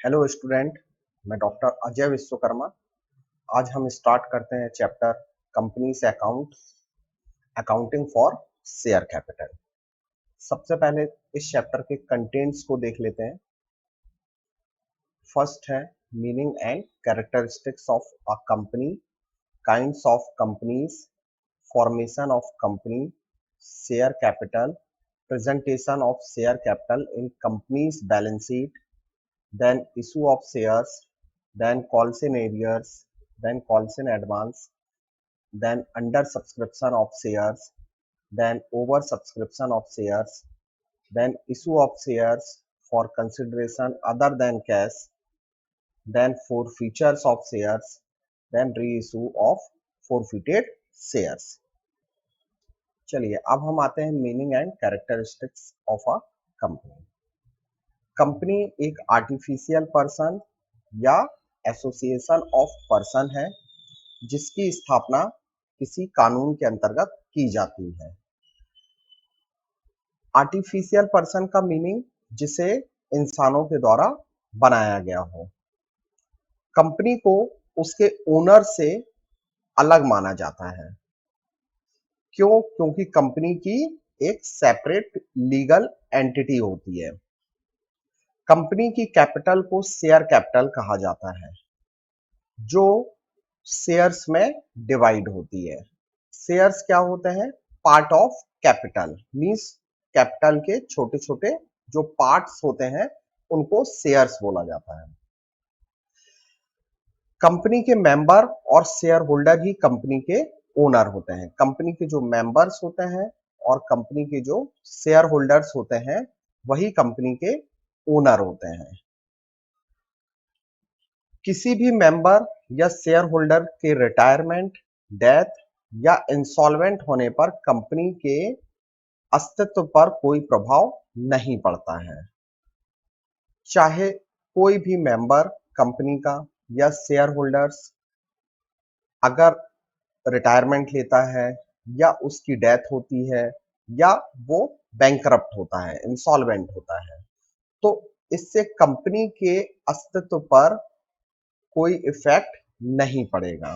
Hello student, मैं doctor Ajay Vishwakarma. आज हम स्टार्ट करते हैं chapter companies account accounting for share capital. सबसे पहले इस चैप्टर के कंटेंट्स को देख लेते हैं। फर्स्ट है meaning and characteristics of a company, kinds of companies, formation of company, share capital, presentation of share capital in company's balance sheet, then issue of shares, then calls in arrears, then calls in advance, then under subscription of shares, then over subscription of shares, then issue of shares for consideration other than cash, then forfeitures of shares, then reissue of forfeited shares. चलिए अब हम आते हैं meaning and characteristics of a company. Company एक artificial person या association of person है जिसकी स्थापना किसी कानून के अंतर्गत की जाती है। आर्टिफिशियल पर्सन का मीनिंग जिसे इंसानों के द्वारा बनाया गया हो। कंपनी को उसके ओनर से अलग माना जाता है। क्यों? क्योंकि कंपनी की एक सेपरेट लीगल एंटिटी होती है। कंपनी की कैपिटल को शेयर कैपिटल कहा जाता है जो शेयर्स में डिवाइड होती है। शेयर्स क्या होते हैं? Part of capital, means capital के छोटे छोटे जो पार्ट्स होते हैं उनको शेयर्स बोला जाता है। कंपनी के मेंबर और शेयर होल्डर ही कंपनी के ओनर होते हैं। कंपनी के जो मेंबर्स होते हैं और कंपनी के जो शेयर होल्डर्स होते हैं वही कंपनी के ओनर होते हैं। किसी भी मेंबर या शेयर होल्डर के रिटायरमेंट, डेथ या इंसॉल्वेंट होने पर कंपनी के अस्तित्व पर कोई प्रभाव नहीं पड़ता है। चाहे कोई भी मेंबर कंपनी का या शेयर होल्डर्स अगर रिटायरमेंट लेता है या उसकी डेथ होती है या वो बैंकरप्ट होता है, इंसॉल्वेंट होता है, तो इससे कंपनी के अस्तित्व पर कोई इफेक्ट नहीं पड़ेगा।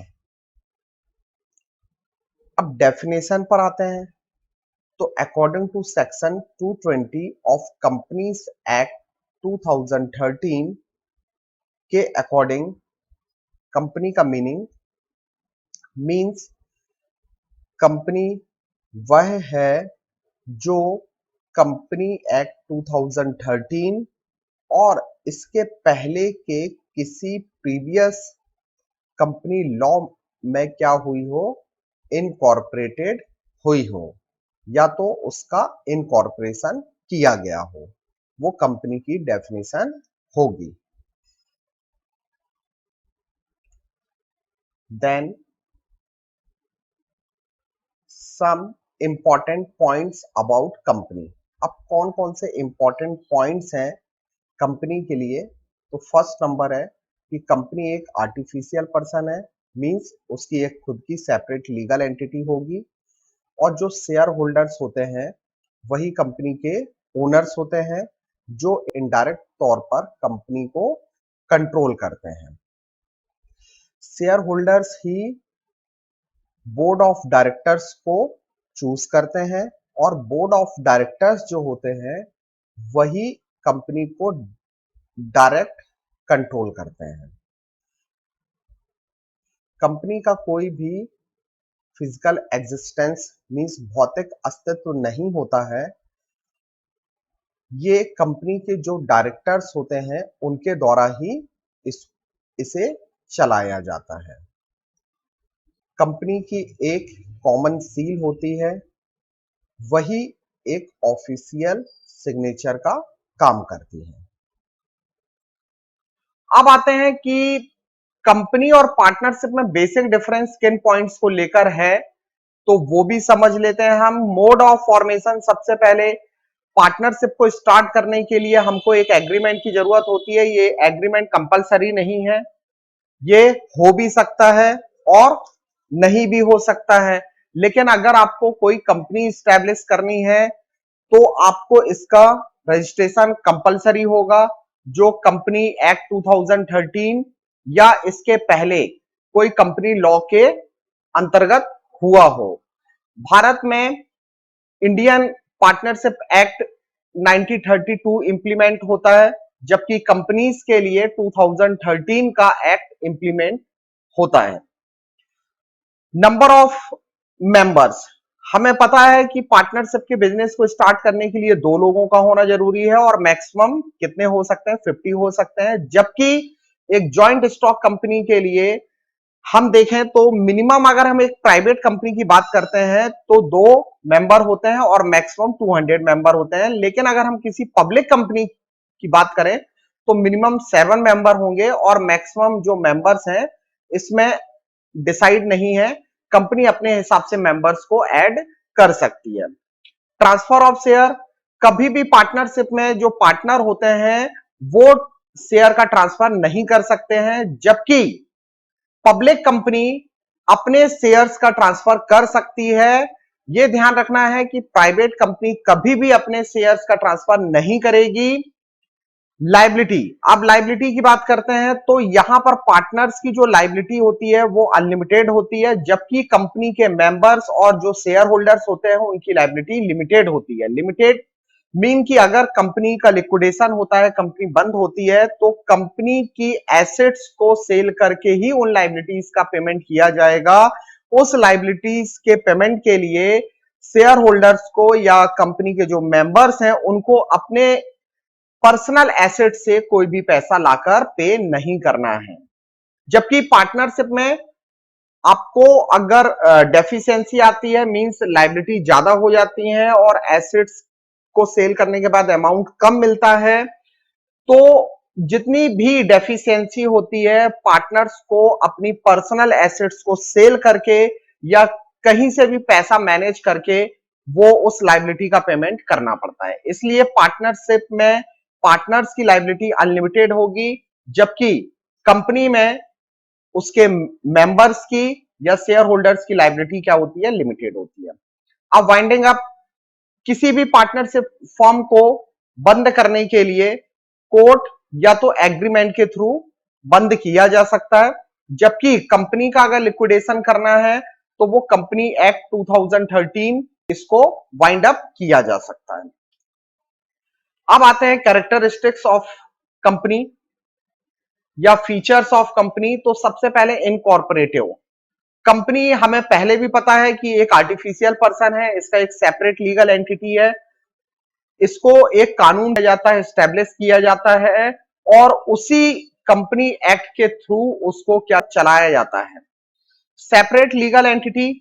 अब डेफिनेशन पर आते हैं। तो according to section 220 of companies act 2013 के अकॉर्डिंग कंपनी का मीनिंग मींस कंपनी वह है जो कंपनी एक्ट 2013 और इसके पहले के किसी प्रीवियस कंपनी लॉ में क्या हुई हो, इनकॉर्पोरेटेड हुई हो या तो उसका इनकॉर्पोरेशन किया गया हो, वो कंपनी की डेफिनेशन होगी। Then some important points about company. अब कौन कौन से इंपॉर्टेंट पॉइंट्स हैं कंपनी के लिए? तो फर्स्ट नंबर है कि कंपनी एक आर्टिफिशियल पर्सन है, मींस उसकी एक खुद की सेपरेट लीगल एंटिटी होगी और जो शेयर होल्डर्स होते हैं वही कंपनी के ओनर्स होते हैं जो इनडायरेक्ट तौर पर कंपनी को कंट्रोल करते हैं। Share holders he board of directors को चूज करते हैं और बोर्ड ऑफ डायरेक्टर्स जो होते हैं वही कंपनी को डायरेक्ट कंट्रोल करते हैं। कंपनी का कोई भी फिजिकल एग्जिस्टेंस मींस भौतिक अस्तित्व नहीं होता है। ये कंपनी के जो डायरेक्टर्स होते हैं उनके द्वारा ही इसे चलाया जाता है। कंपनी की एक कॉमन सील होती है, वही एक ऑफिशियल सिग्नेचर का काम करती है। अब आते हैं कि कंपनी और पार्टनरशिप में बेसिक डिफरेंस किन पॉइंट्स को लेकर है, तो वो भी समझ लेते हैं हम। मोड ऑफ फॉर्मेशन, सबसे पहले पार्टनरशिप को स्टार्ट करने के लिए हमको एक एग्रीमेंट की जरूरत होती है। ये एग्रीमेंट कंपलसरी नहीं है, ये हो भी सकता है और नहीं भी हो सकता है, लेकिन अगर आपको कोई कंपनी स्टैब्लिश करनी है तो आपको इसका रजिस्ट्रेशन कंपलसरी होगा। जो कंपनी एक्ट 2013 या इसके पहले कोई कंपनी लॉ के अंतर्गत हुआ हो। भारत में इंडियन पार्टनरशिप एक्ट 1932 इंप्लीमेंट होता है, जबकि कंपनीज के लिए 2013 का एक्ट इंप्लीमेंट होता है। नंबर ऑफ मेंबर्स, हमें पता है कि पार्टनरशिप के बिजनेस को स्टार्ट करने के लिए 2 लोगों का होना जरूरी है और मैक्सिमम कितने हो सकते हैं, 50 हो सकते हैं। जबकि एक जॉइंट स्टॉक कंपनी के लिए हम देखें तो मिनिमम, अगर हम एक प्राइवेट कंपनी की बात करते हैं तो 2 मेंबर होते हैं और मैक्सिमम 200 मेंबर होते हैं। लेकिन अगर हम किसी पब्लिक कंपनी की बात करें तो मिनिमम 7 मेंबर होंगे और मैक्सिमम जो मेंबर्स हैं इसमें डिसाइड नहीं है, कंपनी अपने हिसाब से मेंबर्स को ऐड कर सकती है। ट्रांसफर ऑफ शेयर, कभी भी पार्टनरशिप में जो पार्टनर होते हैं वो शेयर का ट्रांसफर नहीं कर सकते हैं, जबकि पब्लिक कंपनी अपने शेयर्स का ट्रांसफर कर सकती है। यह ध्यान रखना है कि प्राइवेट कंपनी कभी भी अपने शेयर्स का ट्रांसफर नहीं करेगी। लाइबिलिटी, अब लाइबिलिटी की बात करते हैं तो यहां पर पार्टनर्स की जो लाइबिलिटी होती है वो अनलिमिटेड होती है, जबकि कंपनी के मेंबर्स और जो शेयर होल्डर्स होते हैं उनकी लाइबिलिटी लिमिटेड होती है। लिमिटेड मीन कि अगर कंपनी का लिक्विडेशन होता है, कंपनी बंद होती है, तो कंपनी की एसेट्स को सेल करके ही उन लाइबिलिटीज का पेमेंट किया जाएगा। उस लाइबिलिटीज के पेमेंट के लिए शेयर होल्डर्स को या कंपनी के जो मेंबर्स हैं उनको अपने पर्सनल एसेट से कोई भी पैसा लाकर पे नहीं करना है। जबकि पार्टनरशिप में आपको अगर डेफिशिएंसी आती है, मींस लायबिलिटी ज्यादा हो जाती है और एसेट्स को सेल करने के बाद अमाउंट कम मिलता है, तो जितनी भी डेफिशिएंसी होती है पार्टनर्स को अपनी पर्सनल एसेट्स को सेल करके या कहीं से भी पैसा मैनेज करके वो उस लायबिलिटी का पेमेंट करना पड़ता है। इसलिए पार्टनरशिप में पार्टनर्स की लायबिलिटी अनलिमिटेड होगी, जबकि कंपनी में उसके मेंबर्स की या शेयर होल्डर्स की लायबिलिटी क्या होती है, लिमिटेड होती है। अब वाइंडिंग अप, किसी भी पार्टनरशिप फॉर्म को बंद करने के लिए कोर्ट या तो एग्रीमेंट के थ्रू बंद किया जा सकता है, जबकि कंपनी का अगर लिक्विडेशन करना है तो वो कंपनी एक्ट 2013 इसको वाइंड अप किया जा सकता है। अब आते हैं कैरेक्टरिस्टिक्स ऑफ कंपनी या फीचर्स ऑफ कंपनी। तो सबसे पहले इनकॉर्पोरेटिव कंपनी, हमें पहले भी पता है कि एक आर्टिफिशियल पर्सन है, इसका एक सेपरेट लीगल एंटिटी है, इसको एक कानून दिया जाता है, एस्टेब्लिश किया जाता है और उसी कंपनी एक्ट के थ्रू उसको क्या चलाया जाता है। सेपरेट लीगल एंटिटी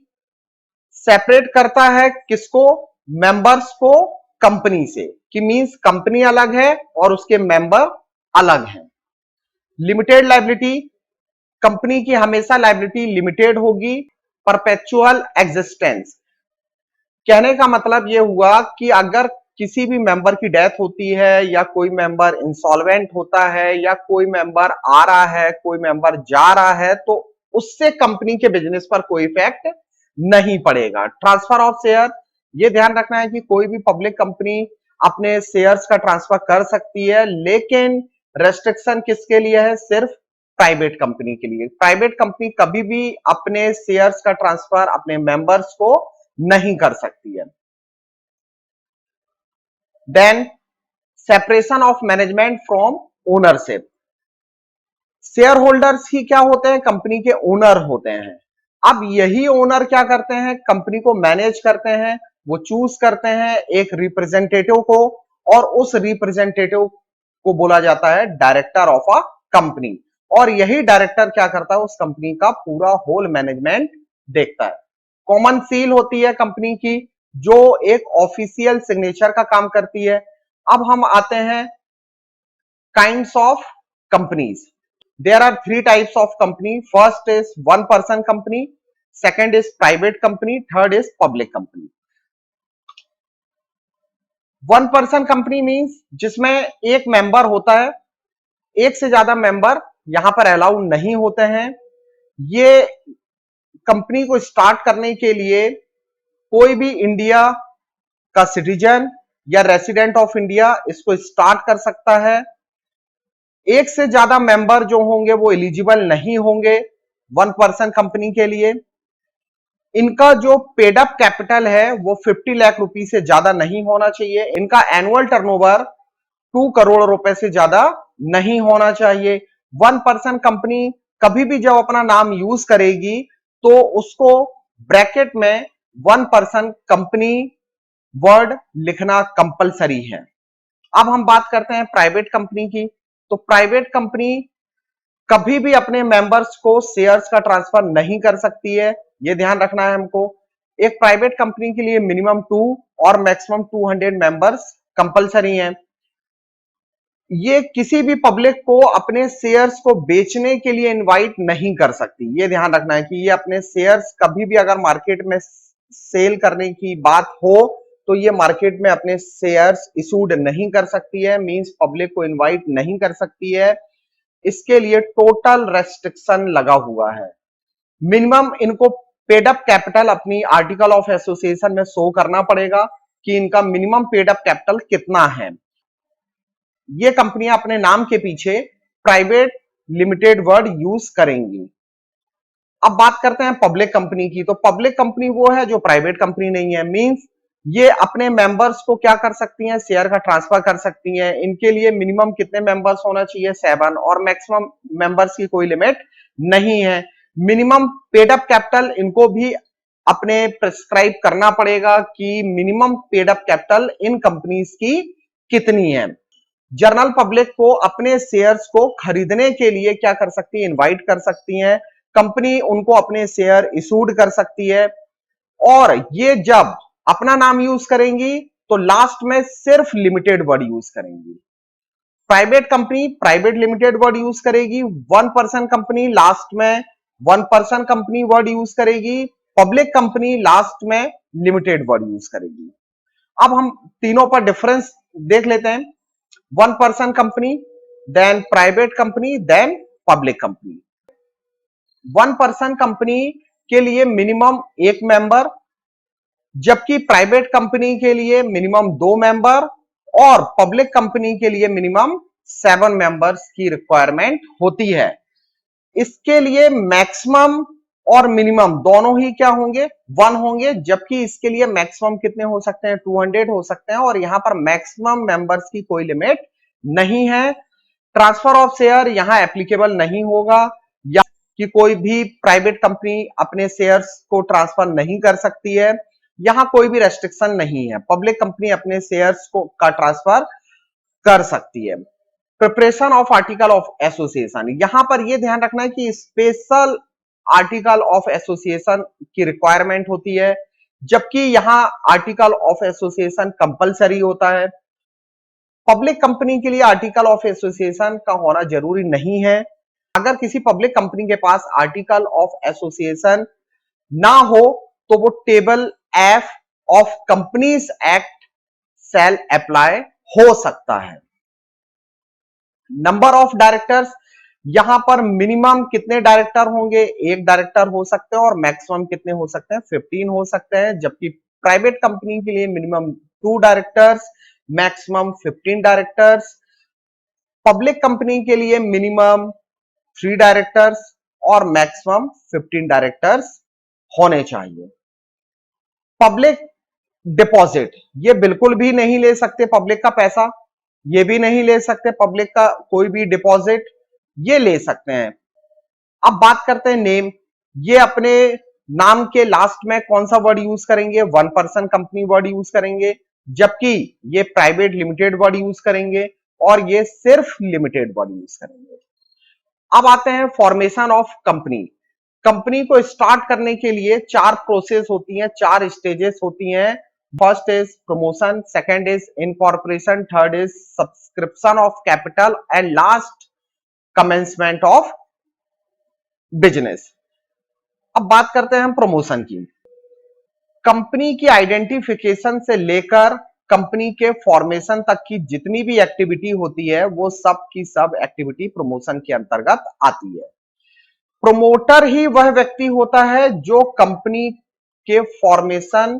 सेपरेट करता है किसको, मेंबर्स को कंपनी से, कि मींस कंपनी अलग है और उसके मेंबर अलग हैं। लिमिटेड लायबिलिटी, कंपनी की हमेशा लायबिलिटी लिमिटेड होगी। परपेचुअल एग्जिस्टेंस, कहने का मतलब यह हुआ कि अगर किसी भी मेंबर की डेथ होती है या कोई मेंबर इंसॉल्वेंट होता है या कोई मेंबर आ रहा है, कोई मेंबर जा रहा है, तो उससे कंपनी के बिजनेस पर कोई इफेक्ट नहीं पड़ेगा। ट्रांसफर ऑफ शेयर, यह ध्यान रखना है कि कोई भी पब्लिक कंपनी अपने शेयर्स का ट्रांसफर कर सकती है, लेकिन रेस्ट्रिक्शन किसके लिए है, सिर्फ प्राइवेट कंपनी के लिए। प्राइवेट कंपनी कभी भी अपने शेयर्स का ट्रांसफर अपने मेंबर्स को नहीं कर सकती है। Then separation of management from ownership, share holders ही क्या होते हैं, कंपनी के ओनर होते हैं। अब यही ओनर क्या करते हैं, कंपनी को मैनेज करते हैं, वो चूज करते हैं एक रिप्रेजेंटेटिव को और उस रिप्रेजेंटेटिव को बोला जाता है डायरेक्टर ऑफ अ कंपनी, और यही डायरेक्टर क्या करता है, उस कंपनी का पूरा होल मैनेजमेंट देखता है। कॉमन सील होती है कंपनी की, जो एक ऑफिशियल सिग्नेचर का काम करती है। अब हम आते हैं kinds of companies. There are 3 types of company. First is one person company, second is private company, third is public company. One person company means जिसमें एक मेंबर होता है, एक से ज्यादा मेंबर यहां पर अलाउ नहीं होते हैं। ये कंपनी को स्टार्ट करने के लिए कोई भी इंडिया का सिटीजन या रेसिडेंट ऑफ इंडिया इसको स्टार्ट कर सकता है। एक से ज्यादा मेंबर जो होंगे वो एलिजिबल नहीं होंगे 1% कंपनी के लिए। इनका जो पेड अप कैपिटल है वो 50 लाख रुपए से ज्यादा नहीं होना चाहिए। इनका एनुअल टर्नओवर 2 करोड़ रुपए से ज्यादा नहीं होना चाहिए। 1% कंपनी कभी भी जब अपना नाम यूज करेगी तो उसको ब्रैकेट में 1% कंपनी वर्ड लिखना कंपलसरी है। अब हम बात करते हैं प्राइवेट कंपनी की। तो प्राइवेट कंपनी कभी भी अपने मेंबर्स को शेयर्स का ट्रांसफर नहीं कर सकती है, ये ध्यान रखना है हमको। एक प्राइवेट कंपनी के लिए मिनिमम 2 और मैक्सिमम 200 मेंबर्स कंपलसरी हैं। ये किसी भी पब्लिक को अपने शेयर्स को बेचने के लिए इनवाइट नहीं कर सकती, ये ध्यान रखना है कि ये अपने शेयर्स कभी भी अगर मार्केट में सेल करने की बात हो तो ये मार्केट में अपने शेयर्स इशूड नहीं कर सकती है, मींस पब्लिक को इनवाइट नहीं कर सकती है। इसके लिए टोटल रेस्ट्रिक्शन लगा हुआ है। मिनिमम इनको पेड अप कैपिटल अपनी आर्टिकल ऑफ एसोसिएशन में शो करना पड़ेगा कि इनका मिनिमम पेड अप कैपिटल कितना है। ये कंपनियां अपने नाम के पीछे प्राइवेट लिमिटेड वर्ड यूज करेंगी। अब बात करते हैं पब्लिक कंपनी की। तो पब्लिक कंपनी वो है जो प्राइवेट कंपनी नहीं है, मींस ये अपने मेंबर्स को क्या कर सकती हैं, शेयर का ट्रांसफर कर सकती हैं। इनके लिए मिनिमम कितने मेंबर्स होना चाहिए, 7, और मैक्सिमम मेंबर्स की कोई लिमिट नहीं है। मिनिमम पेड अप कैपिटल इनको भी अपने प्रिस्क्राइब करना पड़ेगा कि minimum paid up capital in companies की कितनी है। जनरल पब्लिक को अपने शेयर्स को खरीदने के लिए क्या कर सकती है, इनवाइट कर सकती है। कंपनी उनको अपने शेयर इशूड कर सकती है। और ये जब अपना नाम यूज करेंगी तो लास्ट में सिर्फ लिमिटेड वर्ड यूज करेंगी। Private company private limited word use करेगी। 1% कंपनी लास्ट में 1% कंपनी वर्ड यूज करेगी। पब्लिक कंपनी लास्ट में लिमिटेड वर्ड यूज करेगी। अब हम तीनों पर डिफरेंस देख लेते हैं। 1% company, then private company, then public company. 1% company के लिए मिनिमम 1 मेंबर, जबकि प्राइवेट कंपनी के लिए मिनिमम 2 मेंबर और पब्लिक कंपनी के लिए मिनिमम 7 मेंबर्स की रिक्वायरमेंट होती है। इसके लिए मैक्सिमम और मिनिमम दोनों ही क्या होंगे, 1 होंगे, जबकि इसके लिए मैक्सिमम कितने हो सकते हैं, 200 हो सकते हैं। और यहां पर मैक्सिमम मेंबर्स की कोई लिमिट नहीं है। ट्रांसफर ऑफ शेयर यहां एप्लीकेबल नहीं होगा, या कि कोई भी प्राइवेट कंपनी अपने शेयर्स को ट्रांसफर नहीं कर सकती है। यहां कोई भी रेस्ट्रिक्शन नहीं है, पब्लिक कंपनी अपने शेयर्स को का ट्रांसफर कर सकती है। Preparation of article of association, यहां पर यह ध्यान रखना है कि स्पेशल आर्टिकल ऑफ एसोसिएशन की रिक्वायरमेंट होती है, जबकि यहां आर्टिकल ऑफ एसोसिएशन कंपलसरी होता है। पब्लिक कंपनी के लिए आर्टिकल ऑफ एसोसिएशन का होना जरूरी नहीं है। अगर किसी पब्लिक कंपनी के पास आर्टिकल ऑफ एसोसिएशन ना हो तो वो table F of companies act shall apply हो सकता है। नंबर ऑफ डायरेक्टर्स, यहां पर मिनिमम कितने डायरेक्टर होंगे, 1 डायरेक्टर हो सकते हैं, और मैक्सिमम कितने हो सकते हैं, 15 हो सकते हैं। जबकि प्राइवेट कंपनी के लिए minimum 2 directors, maximum 15 directors. Public company के लिए मिनिमम 3 डायरेक्टर्स और मैक्सिमम 15 डायरेक्टर्स होने चाहिए। पब्लिक डिपॉजिट, ये बिल्कुल भी नहीं ले सकते पब्लिक का पैसा, ये भी नहीं ले सकते पब्लिक का कोई भी डिपॉजिट, ये ले सकते हैं। अब बात करते हैं नेम। ये अपने नाम के लास्ट में कौन सा वर्ड यूज करेंगे, 1% कंपनी वर्ड यूज करेंगे, जबकि ये प्राइवेट लिमिटेड वर्ड यूज करेंगे, और ये सिर्फ लिमिटेड वर्ड यूज करेंगे। अब आते हैं फॉर्मेशन ऑफ कंपनी। कंपनी को स्टार्ट करने के लिए 4 प्रोसेस होती हैं, 4 स्टेजेस होती हैं। First is promotion, second is incorporation, third is subscription of capital, and last commencement of business. अब बात करते हैं हम प्रमोशन की। कंपनी की आइडेंटिफिकेशन से लेकर कंपनी के फॉर्मेशन तक की जितनी भी एक्टिविटी होती है वो सब की सब एक्टिविटी प्रमोशन के अंतर्गत आती है। प्रमोटर ही वह व्यक्ति होता है जो कंपनी के फॉर्मेशन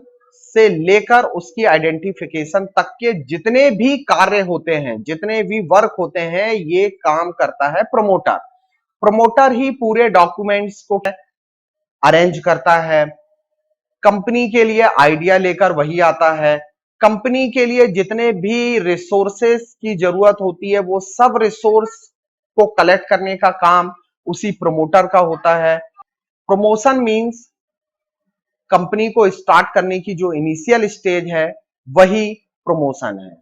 से लेकर उसकी आइडेंटिफिकेशन तक के जितने भी कार्य होते हैं, जितने भी वर्क होते हैं, ये काम करता है प्रमोटर। प्रमोटर ही पूरे डॉक्यूमेंट्स को अरेंज करता है, कंपनी के लिए आइडिया लेकर वही आता है, कंपनी के लिए जितने भी रिसोर्सेस की जरूरत होती है वो सब रिसोर्स को कलेक्ट करने का काम उसी प्रमोटर का होता है। प्रमोशन मींस कंपनी को स्टार्ट करने की जो इनिशियल स्टेज है वही प्रमोशन है।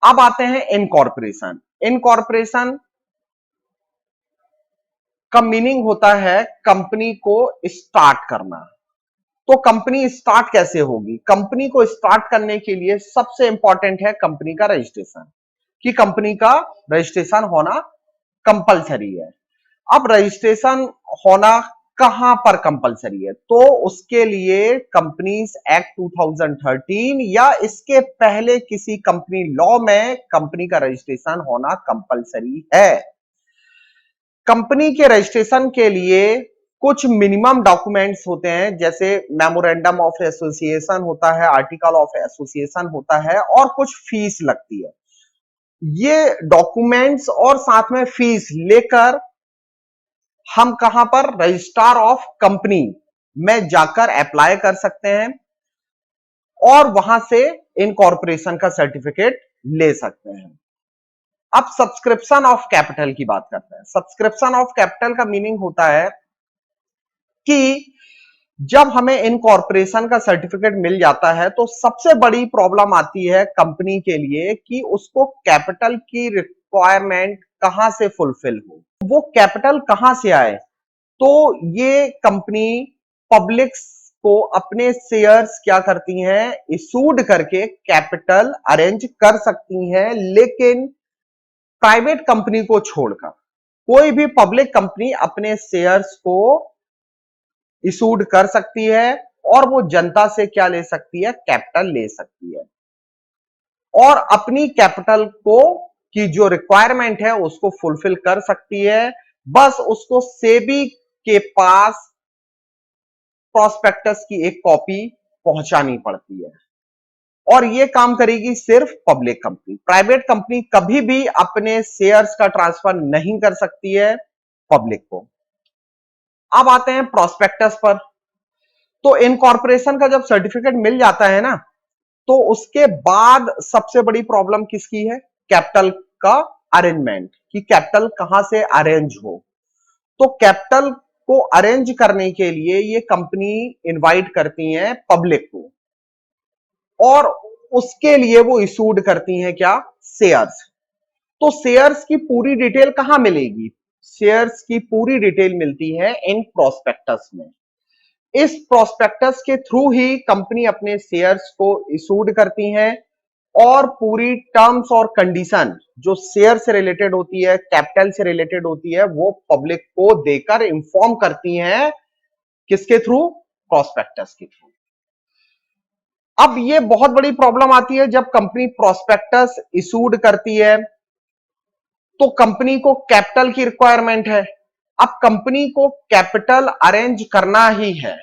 अब आते हैं इनकॉर्पोरेशन। इनकॉर्पोरेशन का मीनिंग होता है कंपनी को स्टार्ट करना। तो कंपनी स्टार्ट कैसे होगी? कंपनी को स्टार्ट करने के लिए सबसे इंपॉर्टेंट है कंपनी का रजिस्ट्रेशन, कि कंपनी का रजिस्ट्रेशन होना कंपलसरी है। अब रजिस्ट्रेशन होना कहां पर कंपलसरी है? तो उसके लिए कंपनीज एक्ट 2013 या इसके पहले किसी कंपनी लॉ में कंपनी का रजिस्ट्रेशन होना कंपलसरी है। कंपनी के रजिस्ट्रेशन के लिए कुछ मिनिमम डॉक्यूमेंट्स होते हैं, जैसे मेमोरेंडम ऑफ एसोसिएशन होता है, आर्टिकल ऑफ एसोसिएशन होता है और कुछ फीस लगती है। ये डॉक्यूमेंट्स और साथ में फीस लेकर हम कहां पर रजिस्ट्रार ऑफ कंपनी में जाकर अप्लाई कर सकते हैं और वहां से इनकॉर्पोरेशन का सर्टिफिकेट ले सकते हैं। अब सब्सक्रिप्शन ऑफ कैपिटल की बात करते हैं। सब्सक्रिप्शन ऑफ कैपिटल का मीनिंग होता है कि जब हमें इनकॉर्पोरेशन का सर्टिफिकेट मिल जाता है तो सबसे बड़ी प्रॉब्लम आती है कंपनी के लिए कि उसको कैपिटल की रिक्वायरमेंट कहां से फुलफिल हो, वो कैपिटल कहां से आए। तो ये कंपनी पब्लिक को अपने शेयर्स क्या करती हैं, इशूड करके कैपिटल अरेंज कर सकती हैं, लेकिन प्राइवेट कंपनी को छोड़कर कोई भी पब्लिक कंपनी अपने शेयर्स को इशूड कर सकती है और वो जनता से क्या ले सकती है, कैपिटल ले सकती है और अपनी कैपिटल को की जो रिक्वायरमेंट है उसको फुलफिल कर सकती है। बस उसको सेबी के पास प्रोस्पेक्टस की एक कॉपी पहुंचानी पड़ती है और ये काम करेगी सिर्फ पब्लिक कंपनी। प्राइवेट कंपनी कभी भी अपने शेयर्स का ट्रांसफर नहीं कर सकती है पब्लिक को। अब आते हैं प्रोस्पेक्टस पर। तो इनकॉर्पोरेशन का जब सर्टिफिकेट मिल जाता है ना, तो उसके बाद सबसे बड़ी प्रॉब्लम किसकी है, कैपिटल का अरेंजमेंट, कि कैपिटल कहां से अरेंज हो। तो कैपिटल को अरेंज करने के लिए ये कंपनी इनवाइट करती है पब्लिक को और उसके लिए वो इशूड करती हैं क्या, शेयर्स। तो शेयर्स की पूरी डिटेल कहां मिलेगी? शेयर्स की पूरी डिटेल मिलती है इन प्रोस्पेक्टस में। इस प्रोस्पेक्टस के थ्रू ही कंपनी अपने शेयर्स को इशूड करती हैं और पूरी टर्म्स और कंडीशन जो शेयर से रिलेटेड होती है, कैपिटल से रिलेटेड होती है, वो पब्लिक को देकर इंफॉर्म करती हैं। किसके थ्रू? प्रोस्पेक्टस के थ्रू। अब ये बहुत बड़ी प्रॉब्लम आती है जब कंपनी प्रोस्पेक्टस इशूड करती है तो कंपनी को कैपिटल की रिक्वायरमेंट है। अब कंपनी को कैपिटल अरेंज करना ही है,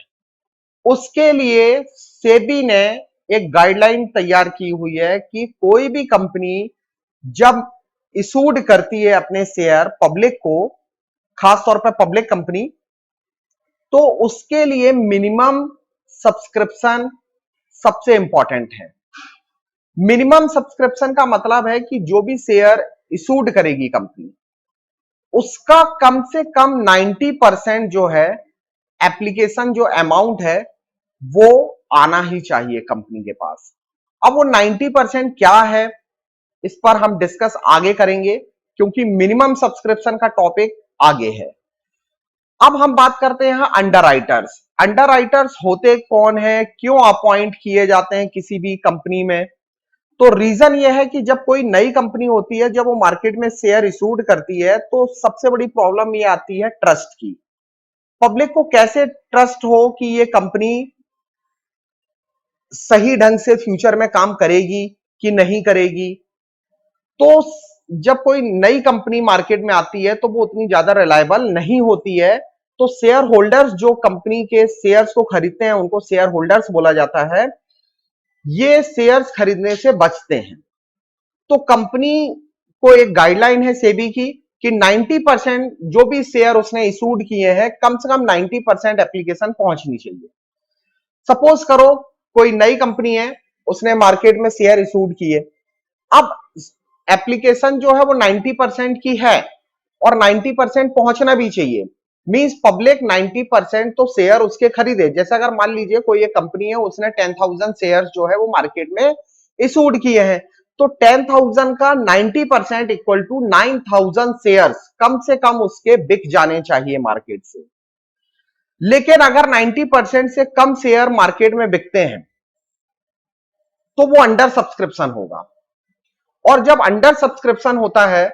उसके लिए सेबी ने एक गाइडलाइन तैयार की हुई है कि कोई भी कंपनी जब इशूड करती है अपने शेयर पब्लिक को, खासतौर पर पब्लिक कंपनी, तो उसके लिए मिनिमम सब्सक्रिप्शन सबसे इंपॉर्टेंट है। मिनिमम सब्सक्रिप्शन का मतलब है कि जो भी शेयर इशूड करेगी कंपनी, उसका कम से कम 90% जो है एप्लीकेशन जो अमाउंट है वो आना ही चाहिए कंपनी के पास। अब वो 90% क्या है, इस पर हम डिस्कस आगे करेंगे क्योंकि मिनिमम सब्सक्रिप्शन का टॉपिक आगे है। अब हम बात करते हैं अंडरराइटर्स। अंडरराइटर्स होते कौन है, क्यों अपॉइंट किए जाते हैं किसी भी कंपनी में? तो रीजन यह है कि जब कोई नई कंपनी होती है, जब वो मार्केट में शेयर इशूड करती है तो सबसे बड़ी प्रॉब्लम ये आती है ट्रस्ट की। पब्लिक को कैसे ट्रस्ट हो कि ये कंपनी सही ढंग से फ्यूचर में काम करेगी कि नहीं करेगी। तो जब कोई नई कंपनी मार्केट में आती है तो वो उतनी ज्यादा रिलायबल नहीं होती है तो शेयर होल्डर्स जो कंपनी के शेयर्स को खरीदते हैं उनको शेयर होल्डर्स बोला जाता है, ये शेयर्स खरीदने से बचते हैं। तो कंपनी को एक गाइडलाइन है सेबी की कि 90% जो भी शेयर उसने इशूड किए हैं कम से कम 90% एप्लीकेशन पहुंचनी चाहिए। सपोज करो कोई नई कंपनी है, उसने मार्केट में शेयर इशूड किए, अब एप्लीकेशन जो है वो 90% की है और 90% पहुंचना भी चाहिए, मींस पब्लिक 90% तो शेयर उसके खरीदे। जैसे अगर मान लीजिए कोई एक कंपनी है, उसने 10,000 शेयर जो है वो मार्केट में इशूड किए हैं, तो 10,000 का 90% इक्वल टू 9,000 शेयर्स कम से कम उसके बिक जाने चाहिए मार्केट से। लेकिन अगर 90% से कम शेयर मार्केट में बिकते हैं तो वो अंडर सब्सक्रिप्शन होगा, और जब अंडर सब्सक्रिप्शन होता है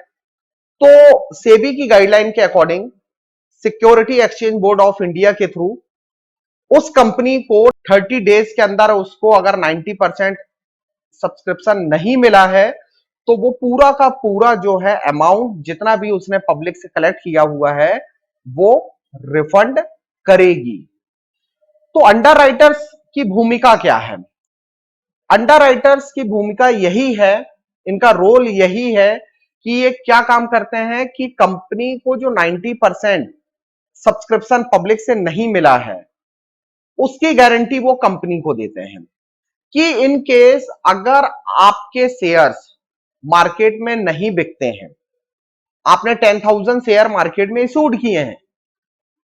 तो सेबी की गाइडलाइन के according security exchange board of India के थ्रू उस कंपनी को 30 डेज के अंदर उसको अगर 90% सब्सक्रिप्शन नहीं मिला है तो वो पूरा का पूरा जो है अमाउंट जितना भी उसने पब्लिक से कलेक्ट किया हुआ है वो रिफंड करेगी। तो अंडर राइटर्स की भूमिका क्या है? अंडर राइटर्स की भूमिका यही है, इनका रोल यही है कि ये क्या काम करते हैं कि कंपनी को जो 90% सब्सक्रिप्शन पब्लिक से नहीं मिला है उसकी गारंटी वो कंपनी को देते हैं कि इन केस अगर आपके शेयर्स मार्केट में नहीं बिकते हैं, आपने 10,000 शेयर मार्केट में इशूड किए हैं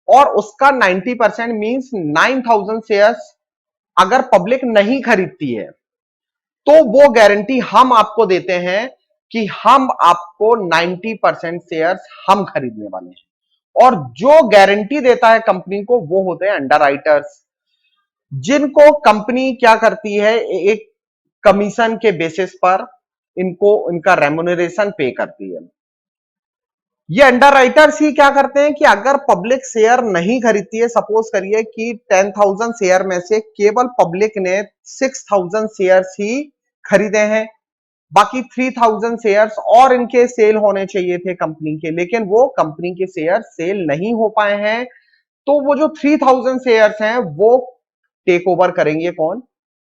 और उसका 90% मींस 9,000 शेयर्स अगर पब्लिक नहीं खरीदती है, तो वो गारंटी हम आपको देते हैं कि हम आपको 90% शेयर्स हम खरीदने वाले हैं। और जो गारंटी देता है कंपनी को वो होते हैं अंडर राइटर्स, जिनको कंपनी क्या करती है, एक कमीशन के बेसिस पर इनको इनका रेम्युनरेशन पे करती है। ये अंडर राइटर्स ही क्या करते हैं कि अगर पब्लिक शेयर नहीं खरीदती है, सपोज करिए कि 10,000 शेयर में से केवल पब्लिक ने 6,000 शेयर्स ही खरीदे हैं, बाकी 3,000 शेयर्स और इनके सेल होने चाहिए थे कंपनी के, लेकिन वो कंपनी के शेयर सेल नहीं हो पाए हैं, तो वो जो 3,000 शेयर्स हैं वो टेक ओवर करेंगे कौन?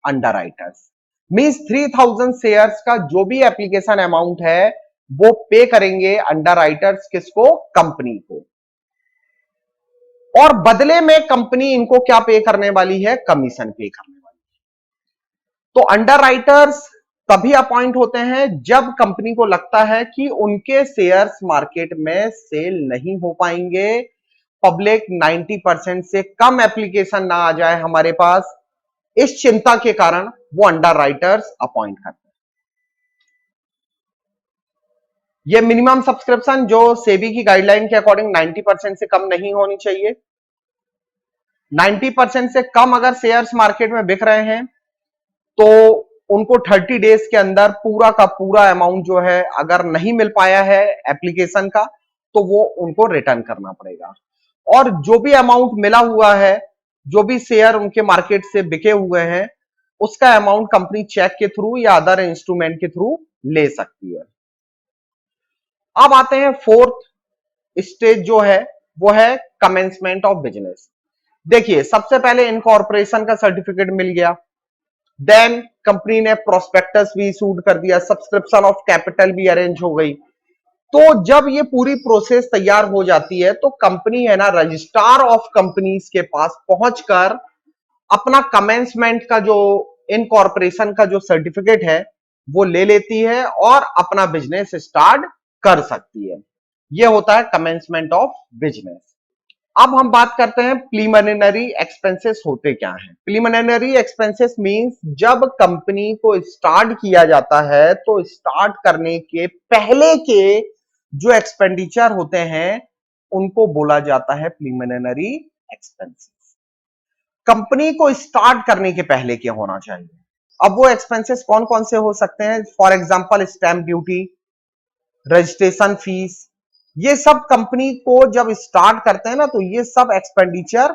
Under writers. मींस 3,000 शेयर्स का जो भी एप्लीकेशन अमाउंट है वो पे करेंगे अंडर राइटर्स, किसको? कंपनी को। और बदले में कंपनी इनको क्या पे करने वाली है? कमीशन पे करने वाली है। तो अंडर राइटर्स तभी अपॉइंट होते हैं जब कंपनी को लगता है कि उनके शेयर्स मार्केट में सेल नहीं हो पाएंगे, पब्लिक 90% से कम एप्लीकेशन ना आ जाए हमारे पास, इस चिंता के कारण वो अंडर राइटर्स अपॉइंट करते हैं। ये मिनिमम सब्सक्रिप्शन जो सेबी की गाइडलाइन के अकॉर्डिंग 90% से कम नहीं होनी चाहिए। 90% से कम अगर शेयर्स मार्केट में बिक रहे हैं तो उनको 30 डेज के अंदर पूरा का पूरा अमाउंट जो है अगर नहीं मिल पाया है एप्लीकेशन का तो वो उनको रिटर्न करना पड़ेगा। और जो भी अमाउंट मिला हुआ है, जो भी शेयर उनके मार्केट से बिके हुए हैं, उसका अमाउंट कंपनी चेक के थ्रू या अदर इंस्ट्रूमेंट के थ्रू ले सकती है। अब आते हैं फोर्थ स्टेज जो है वो है कमेंसमेंट ऑफ बिजनेस। देखिए, सबसे पहले इनकॉर्पोरेशन का सर्टिफिकेट मिल गया, देन कंपनी ने प्रोस्पेक्टस भी इशूड कर दिया, सब्सक्रिप्शन ऑफ कैपिटल भी अरेंज हो गई। तो जब ये पूरी प्रोसेस तैयार हो जाती है तो कंपनी है ना रजिस्ट्रार ऑफ कंपनीज के पास पहुंचकर अपना कमेंसमेंट का जो इनकॉर्पोरेशन का जो सर्टिफिकेट है वो ले लेती है और अपना बिजनेस स्टार्ट कर सकती है। यह होता है कमेंसमेंट ऑफ बिजनेस। अब हम बात करते हैं प्रीलिमिनरी एक्सपेंसेस होते क्या हैं। प्रीलिमिनरी एक्सपेंसेस मींस जब कंपनी को स्टार्ट किया जाता है तो स्टार्ट करने के पहले के जो एक्सपेंडिचर होते हैं उनको बोला जाता है प्रीलिमिनरी एक्सपेंसेस। कंपनी को स्टार्ट करने के पहले क्या होना चाहिए? अब वो एक्सपेंसेस कौन कौन से हो सकते हैं? For example stamp duty, registration fees, ये सब कंपनी को जब स्टार्ट करते हैं ना तो ये सब एक्सपेंडिचर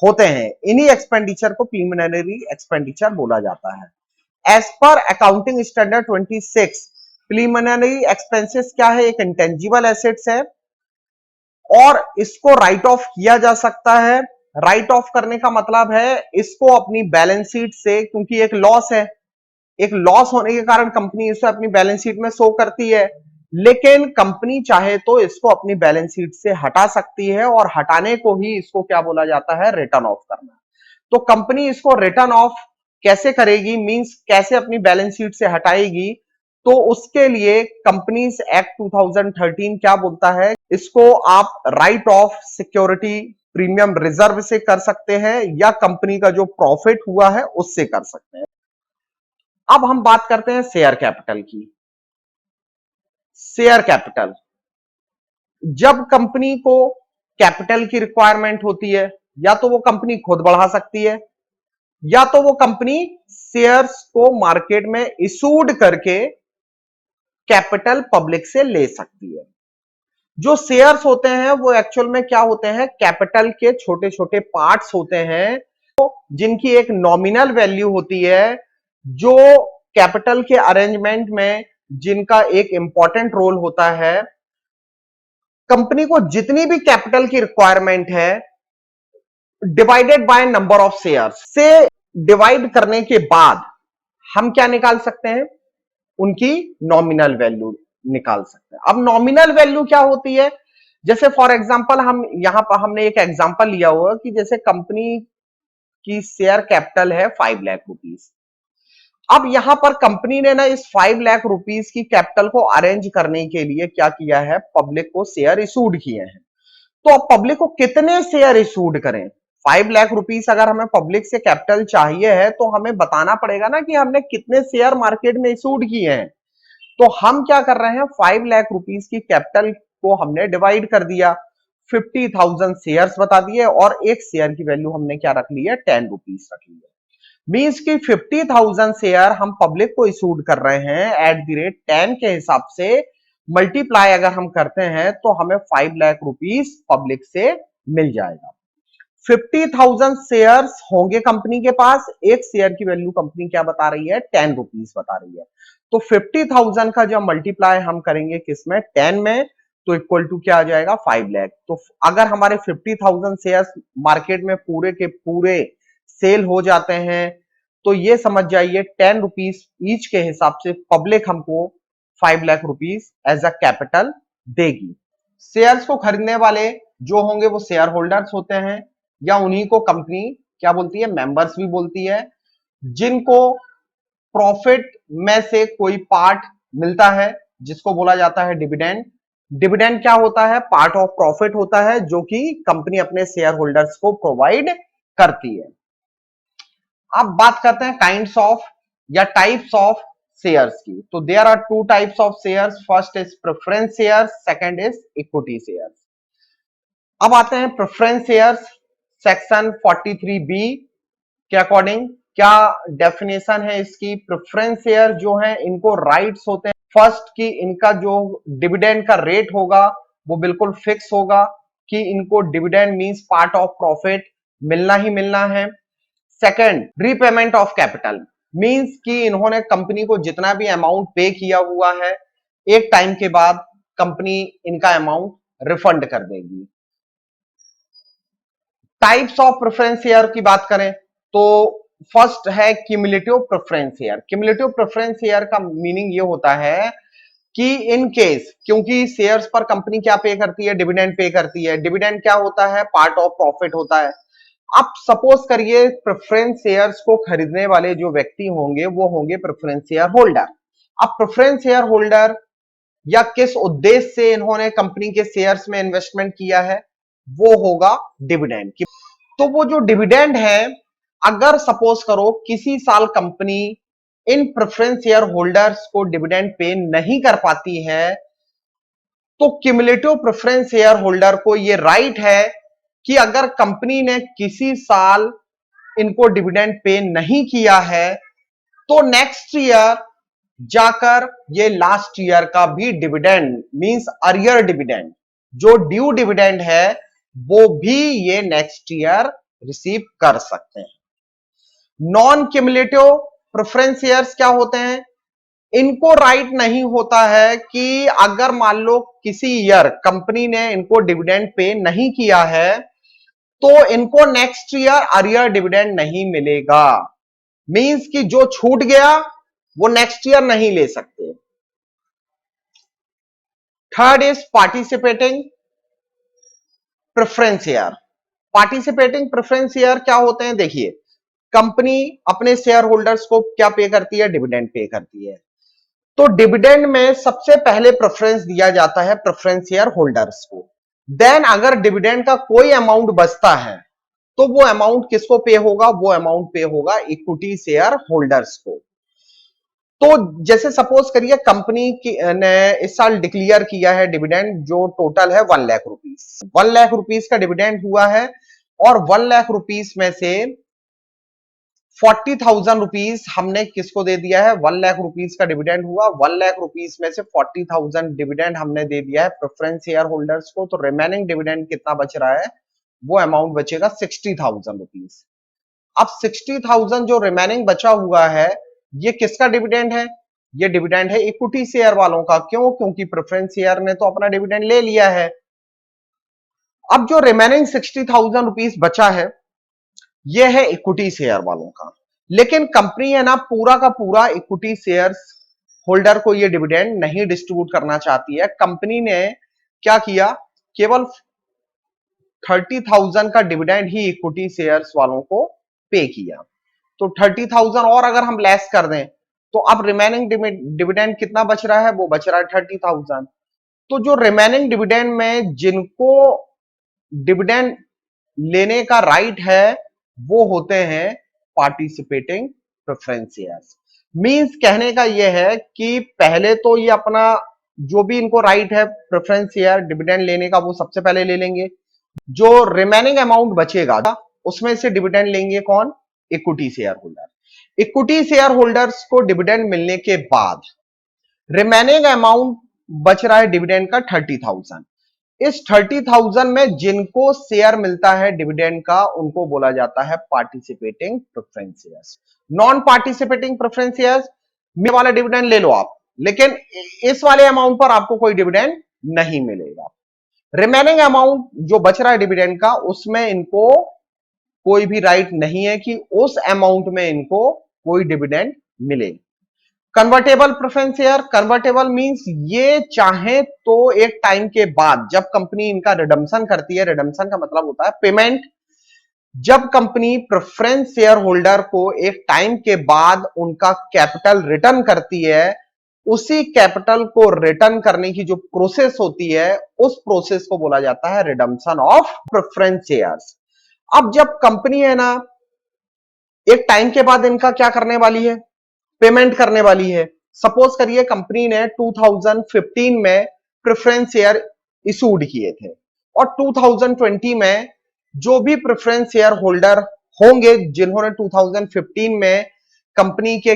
होते हैं। इन्हीं एक्सपेंडिचर को प्रीलिमिनरी एक्सपेंडिचर बोला जाता है। As per accounting standard 26 preliminary expenses क्या है? एक इंटेंजिबल एसेट्स है और इसको राइट ऑफ किया जा सकता है। राइट ऑफ करने का मतलब है इसको अपनी बैलेंस शीट से, क्योंकि एक लॉस है, एक लॉस होने के कारण कंपनी इसे अपनी बैलेंस शीट में शो करती है, लेकिन कंपनी चाहे तो इसको अपनी बैलेंस शीट से हटा सकती है, और हटाने को ही इसको क्या बोला जाता है, रिटर्न ऑफ करना। तो कंपनी इसको रिटर्न ऑफ कैसे करेगी, मींस कैसे अपनी बैलेंस शीट से हटाएगी, तो उसके लिए कंपनीज एक्ट 2013 क्या बोलता है, इसको आप right of security premium reserve से कर सकते हैं, या कंपनी का जो प्रॉफिट हुआ है उससे कर सकते हैं। अब हम बात करते हैं शेयर कैपिटल की। शेयर कैपिटल, जब कंपनी को कैपिटल की रिक्वायरमेंट होती है, या तो वो कंपनी खुद बढ़ा सकती है, या तो वो कंपनी शेयर्स को मार्केट में इशूड करके कैपिटल पब्लिक से ले सकती है। जो शेयर्स होते हैं वो एक्चुअल में क्या होते हैं, कैपिटल के छोटे छोटे पार्ट्स होते हैं, जिनकी एक नॉमिनल वैल्यू होती है, जो कैपिटल के अरेंजमेंट में जिनका एक इंपॉर्टेंट रोल होता है। कंपनी को जितनी भी कैपिटल की रिक्वायरमेंट है, divided by number of shares से डिवाइड करने के बाद हम क्या निकाल सकते हैं, उनकी नॉमिनल वैल्यू निकाल सकते हैं। अब नॉमिनल वैल्यू क्या होती है, जैसे फॉर एग्जांपल हम यहां पर हमने एक एग्जांपल लिया हुआ कि जैसे कंपनी की शेयर कैपिटल है 5 लाख रुपीस। अब यहां पर कंपनी ने ना इस 5 लाख रुपीस की कैपिटल को अरेंज करने के लिए क्या किया है, पब्लिक को शेयर इशूड किए हैं। तो अब पब्लिक को कितने शेयर इशूड करें, 5 लाख रुपीस अगर हमें पब्लिक से कैपिटल चाहिए है तो हमें बताना पड़ेगा ना कि हमने कितने शेयर मार्केट में इशूड किए हैं। तो हम क्या कर रहे हैं, 5 लाख रुपीस की कैपिटल को हमने डिवाइड कर दिया, 50,000 शेयर्स बता दिए, और एक शेयर की वैल्यू हमने क्या रख ली है, 10 रुपीस रख ली है। मींस की 50,000 शेयर हम पब्लिक को इशूड कर रहे हैं एट द रेट 10 के हिसाब से, मल्टीप्लाई अगर हम करते हैं तो हमें 5 लाख रुपीस पब्लिक से मिल जाएगा। 50,000 शेयर्स होंगे कंपनी के पास, एक शेयर की वैल्यू कंपनी क्या बता रही है, 10 रुपीस बता रही है। तो 50,000 का जब मल्टीप्लाई हम करेंगे किसमें, 10 में, तो इक्वल टू क्या आ जाएगा, 5 लाख। तो अगर हमारे 50,000 शेयर्स मार्केट में पूरे के पूरे सेल हो जाते हैं, तो ये समझ जाइए 10 रुपीस ईच के हिसाब से पब्लिक हमको 5 lakh rupees as a capital देगी। शेयर्स को खरीदने वाले जो होंगे वो शेयर होल्डर्स होते हैं, या उन्हीं को कंपनी क्या बोलती है, मेंबर्स भी बोलती है, जिनको प्रॉफिट में से कोई पार्ट मिलता है, जिसको बोला जाता है डिविडेंड। डिविडेंड क्या होता है, पार्ट ऑफ प्रॉफिट होता है, जो कि कंपनी अपने शेयर होल्डर्स को प्रोवाइड करती है। अब बात करते हैं काइंड्स ऑफ या टाइप्स ऑफ शेयर्स की। तो there are two types of shares, first is preference shares, second is equity shares. अब आते हैं प्रेफरेंस शेयर्स, सेक्शन 43B के अकॉर्डिंग क्या डेफिनेशन है इसकी। प्रेफरेंस शेयर जो है इनको राइट्स होते हैं, फर्स्ट कि इनका जो डिविडेंड का रेट होगा वो बिल्कुल फिक्स होगा, कि इनको dividend means part of profit मिलना ही मिलना है। Second, repayment of capital, means कि इन्होंने कंपनी को जितना भी अमाउंट पे किया हुआ है, एक टाइम के बाद कंपनी इनका अमाउंट रिफंड कर देगी। टाइप्स ऑफ प्रेफरेंस शेयर की बात करें तो फर्स्ट है cumulative preference share. Cumulative preference share का मीनिंग ये होता है कि इन केस, क्योंकि शेयर्स पर कंपनी क्या पे करती है, डिविडेंड पे करती है। डिविडेंड क्या होता है, पार्ट ऑफ प्रॉफिट होता है। अब सपोज करिए प्रेफरेंस शेयर्स को खरीदने वाले जो व्यक्ति होंगे वो होंगे प्रेफरेंस शेयर होल्डर। अब प्रेफरेंस शेयर होल्डर या किस उद्देश्य से इन्होंने कंपनी के शेयर्स में इन्वेस्टमेंट किया है, वो होगा डिविडेंड। तो वो जो डिविडेंड है, अगर सपोज करो किसी साल कंपनी इन प्रेफरेंस शेयर होल्डर्स को डिविडेंड पे नहीं कर पाती है, तो क्यूमुलेटिव प्रेफरेंस शेयर होल्डर को ये राइट है कि अगर कंपनी ने किसी साल इनको डिविडेंड पे नहीं किया है, तो नेक्स्ट ईयर जाकर ये लास्ट ईयर का भी डिविडेंड मींस अरियर डिविडेंड, जो ड्यू डिविडेंड है, वो भी ये नेक्स्ट ईयर रिसीव कर सकते हैं। नॉन क्यूमुलेटिव प्रेफरेंस शेयर्स क्या होते हैं, इनको राइट नहीं होता है कि अगर मान लो किसी ईयर कंपनी ने इनको डिविडेंड पे नहीं किया है तो इनको नेक्स्ट ईयर अरियर डिविडेंड नहीं मिलेगा। मींस कि जो छूट गया वो नेक्स्ट ईयर नहीं ले सकते। Third is participating preference share. Participating preference share क्या होते हैं? देखिए, कंपनी अपने शेयर होल्डर्स को क्या पे करती है? डिविडेंड पे करती है। तो डिविडेंड में सबसे पहले प्रेफरेंस दिया जाता है प्रेफरेंस शेयर होल्डर्स को। देन अगर डिविडेंड का कोई अमाउंट बचता है तो वो अमाउंट किसको पे होगा? वो अमाउंट पे होगा इक्विटी शेयर होल्डर्स को। तो जैसे सपोज करिए कंपनी ने इस साल डिक्लेयर किया है डिविडेंड जो टोटल है 1 लाख रुपीस। 1 लाख रुपीस का डिविडेंड हुआ है और 1 लाख रुपीस में से 40,000 रुपीस हमने किसको दे दिया है? 1 लाख रुपीस का डिविडेंड हुआ, 1 लाख रुपीस में से 40,000 डिविडेंड हमने दे दिया है प्रेफरेंस शेयर होल्डर्स को। तो रिमेनिंग डिविडेंड कितना बच रहा है? वो अमाउंट बचेगा 60,000 रुपीस। अब 60,000 जो रिमेनिंग बचा हुआ है ये किसका डिविडेंड है? ये डिविडेंड है इक्विटी शेयर वालों का। क्यों? क्योंकि प्रेफरेंस शेयर ने तो अपना डिविडेंड ले लिया है। अब जो रिमेनिंग 60,000 रुपीस बचा है ये है इक्विटी शेयर वालों का। लेकिन कंपनी है ना पूरा का पूरा इक्विटी शेयर्स होल्डर को ये डिविडेंड नहीं डिस्ट्रीब्यूट करना चाहती है। कंपनी ने क्या किया? केवल 30,000 का डिविडेंड ही इक्विटी शेयर्स वालों को पे किया। तो 30,000 और अगर हम लेस कर दें तो अब रिमेनिंग डिविडेंड कितना बच रहा है? वो बच रहा है 30,000। तो जो रिमेनिंग डिविडेंड में जिनको डिविडेंड लेने का राइट है वो होते हैं पार्टिसिपेटिंग प्रेफरेंस शेयर्स। मींस कहने का यह है कि पहले तो ये अपना जो भी इनको राइट है प्रेफरेंस शेयर डिविडेंड लेने का वो सबसे पहले ले लेंगे। जो रिमेनिंग अमाउंट बचेगा उसमें से डिविडेंड लेंगे कौन? Equity share holder. Equity share holders को डिविडेंड मिलने के बाद रिमेनिंग अमाउंट बच रहा है डिविडेंड का 30,000। इस 30,000 में जिनको शेयर मिलता है डिविडेंड का उनको बोला जाता है participating preference shares. Non participating preference shares में वाला डिविडेंड ले लो आप, लेकिन इस वाले अमाउंट पर आपको कोई डिविडेंड नहीं मिलेगा। रिमेनिंग अमाउंट जो बच रहा है डिविडेंड का उसमें इनको कोई भी राइट नहीं है कि उस अमाउंट में इनको कोई डिविडेंड मिले। Convertible preference share, convertible means ये चाहे तो एक टाइम के बाद जब कंपनी इनका रिडम्पशन करती है, रिडम्पशन का मतलब होता है पेमेंट, जब कंपनी प्रेफरेंस शेयर होल्डर को एक टाइम के बाद उनका कैपिटल रिटर्न करती है, उसी कैपिटल को रिटर्न करने की जो प्रोसेस होती है उस प्रोसेस को बोला जाता है रिडम्पशन ऑफ प्रेफरेंस शेयर्स। अब जब कंपनी है ना एक टाइम के बाद इनका क्या करने वाली है? पेमेंट करने वाली है। सपोज करिए कंपनी ने 2015 में प्रेफरेंस शेयर इशूड किए थे और 2020 में जो भी प्रेफरेंस शेयर होल्डर होंगे जिन्होंने 2015 में कंपनी के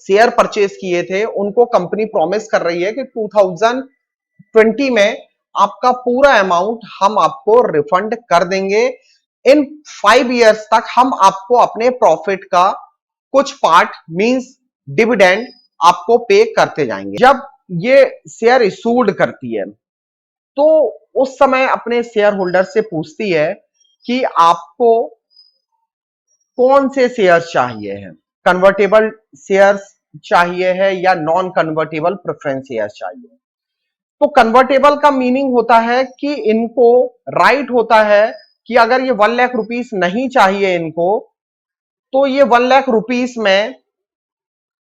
शेयर परचेज किए थे उनको कंपनी प्रॉमिस कर रही है कि 2020 में आपका पूरा अमाउंट हम आपको रिफंड कर देंगे। इन 5 इयर्स तक हम आपको अपने प्रॉफिट का कुछ पार्ट मींस डिविडेंड आपको पे करते जाएंगे। जब ये शेयर इशूड करती है तो उस समय अपने शेयर होल्डर से पूछती है कि आपको कौन से शेयर्स चाहिए हैं? कन्वर्टेबल शेयर्स चाहिए है या नॉन कन्वर्टेबल प्रेफरेंस शेयर्स चाहिए? तो कन्वर्टेबल का मीनिंग होता है कि इनको राइट होता है कि अगर ये 1 लाख रुपीस नहीं चाहिए इनको तो ये 1 लाख रुपीस में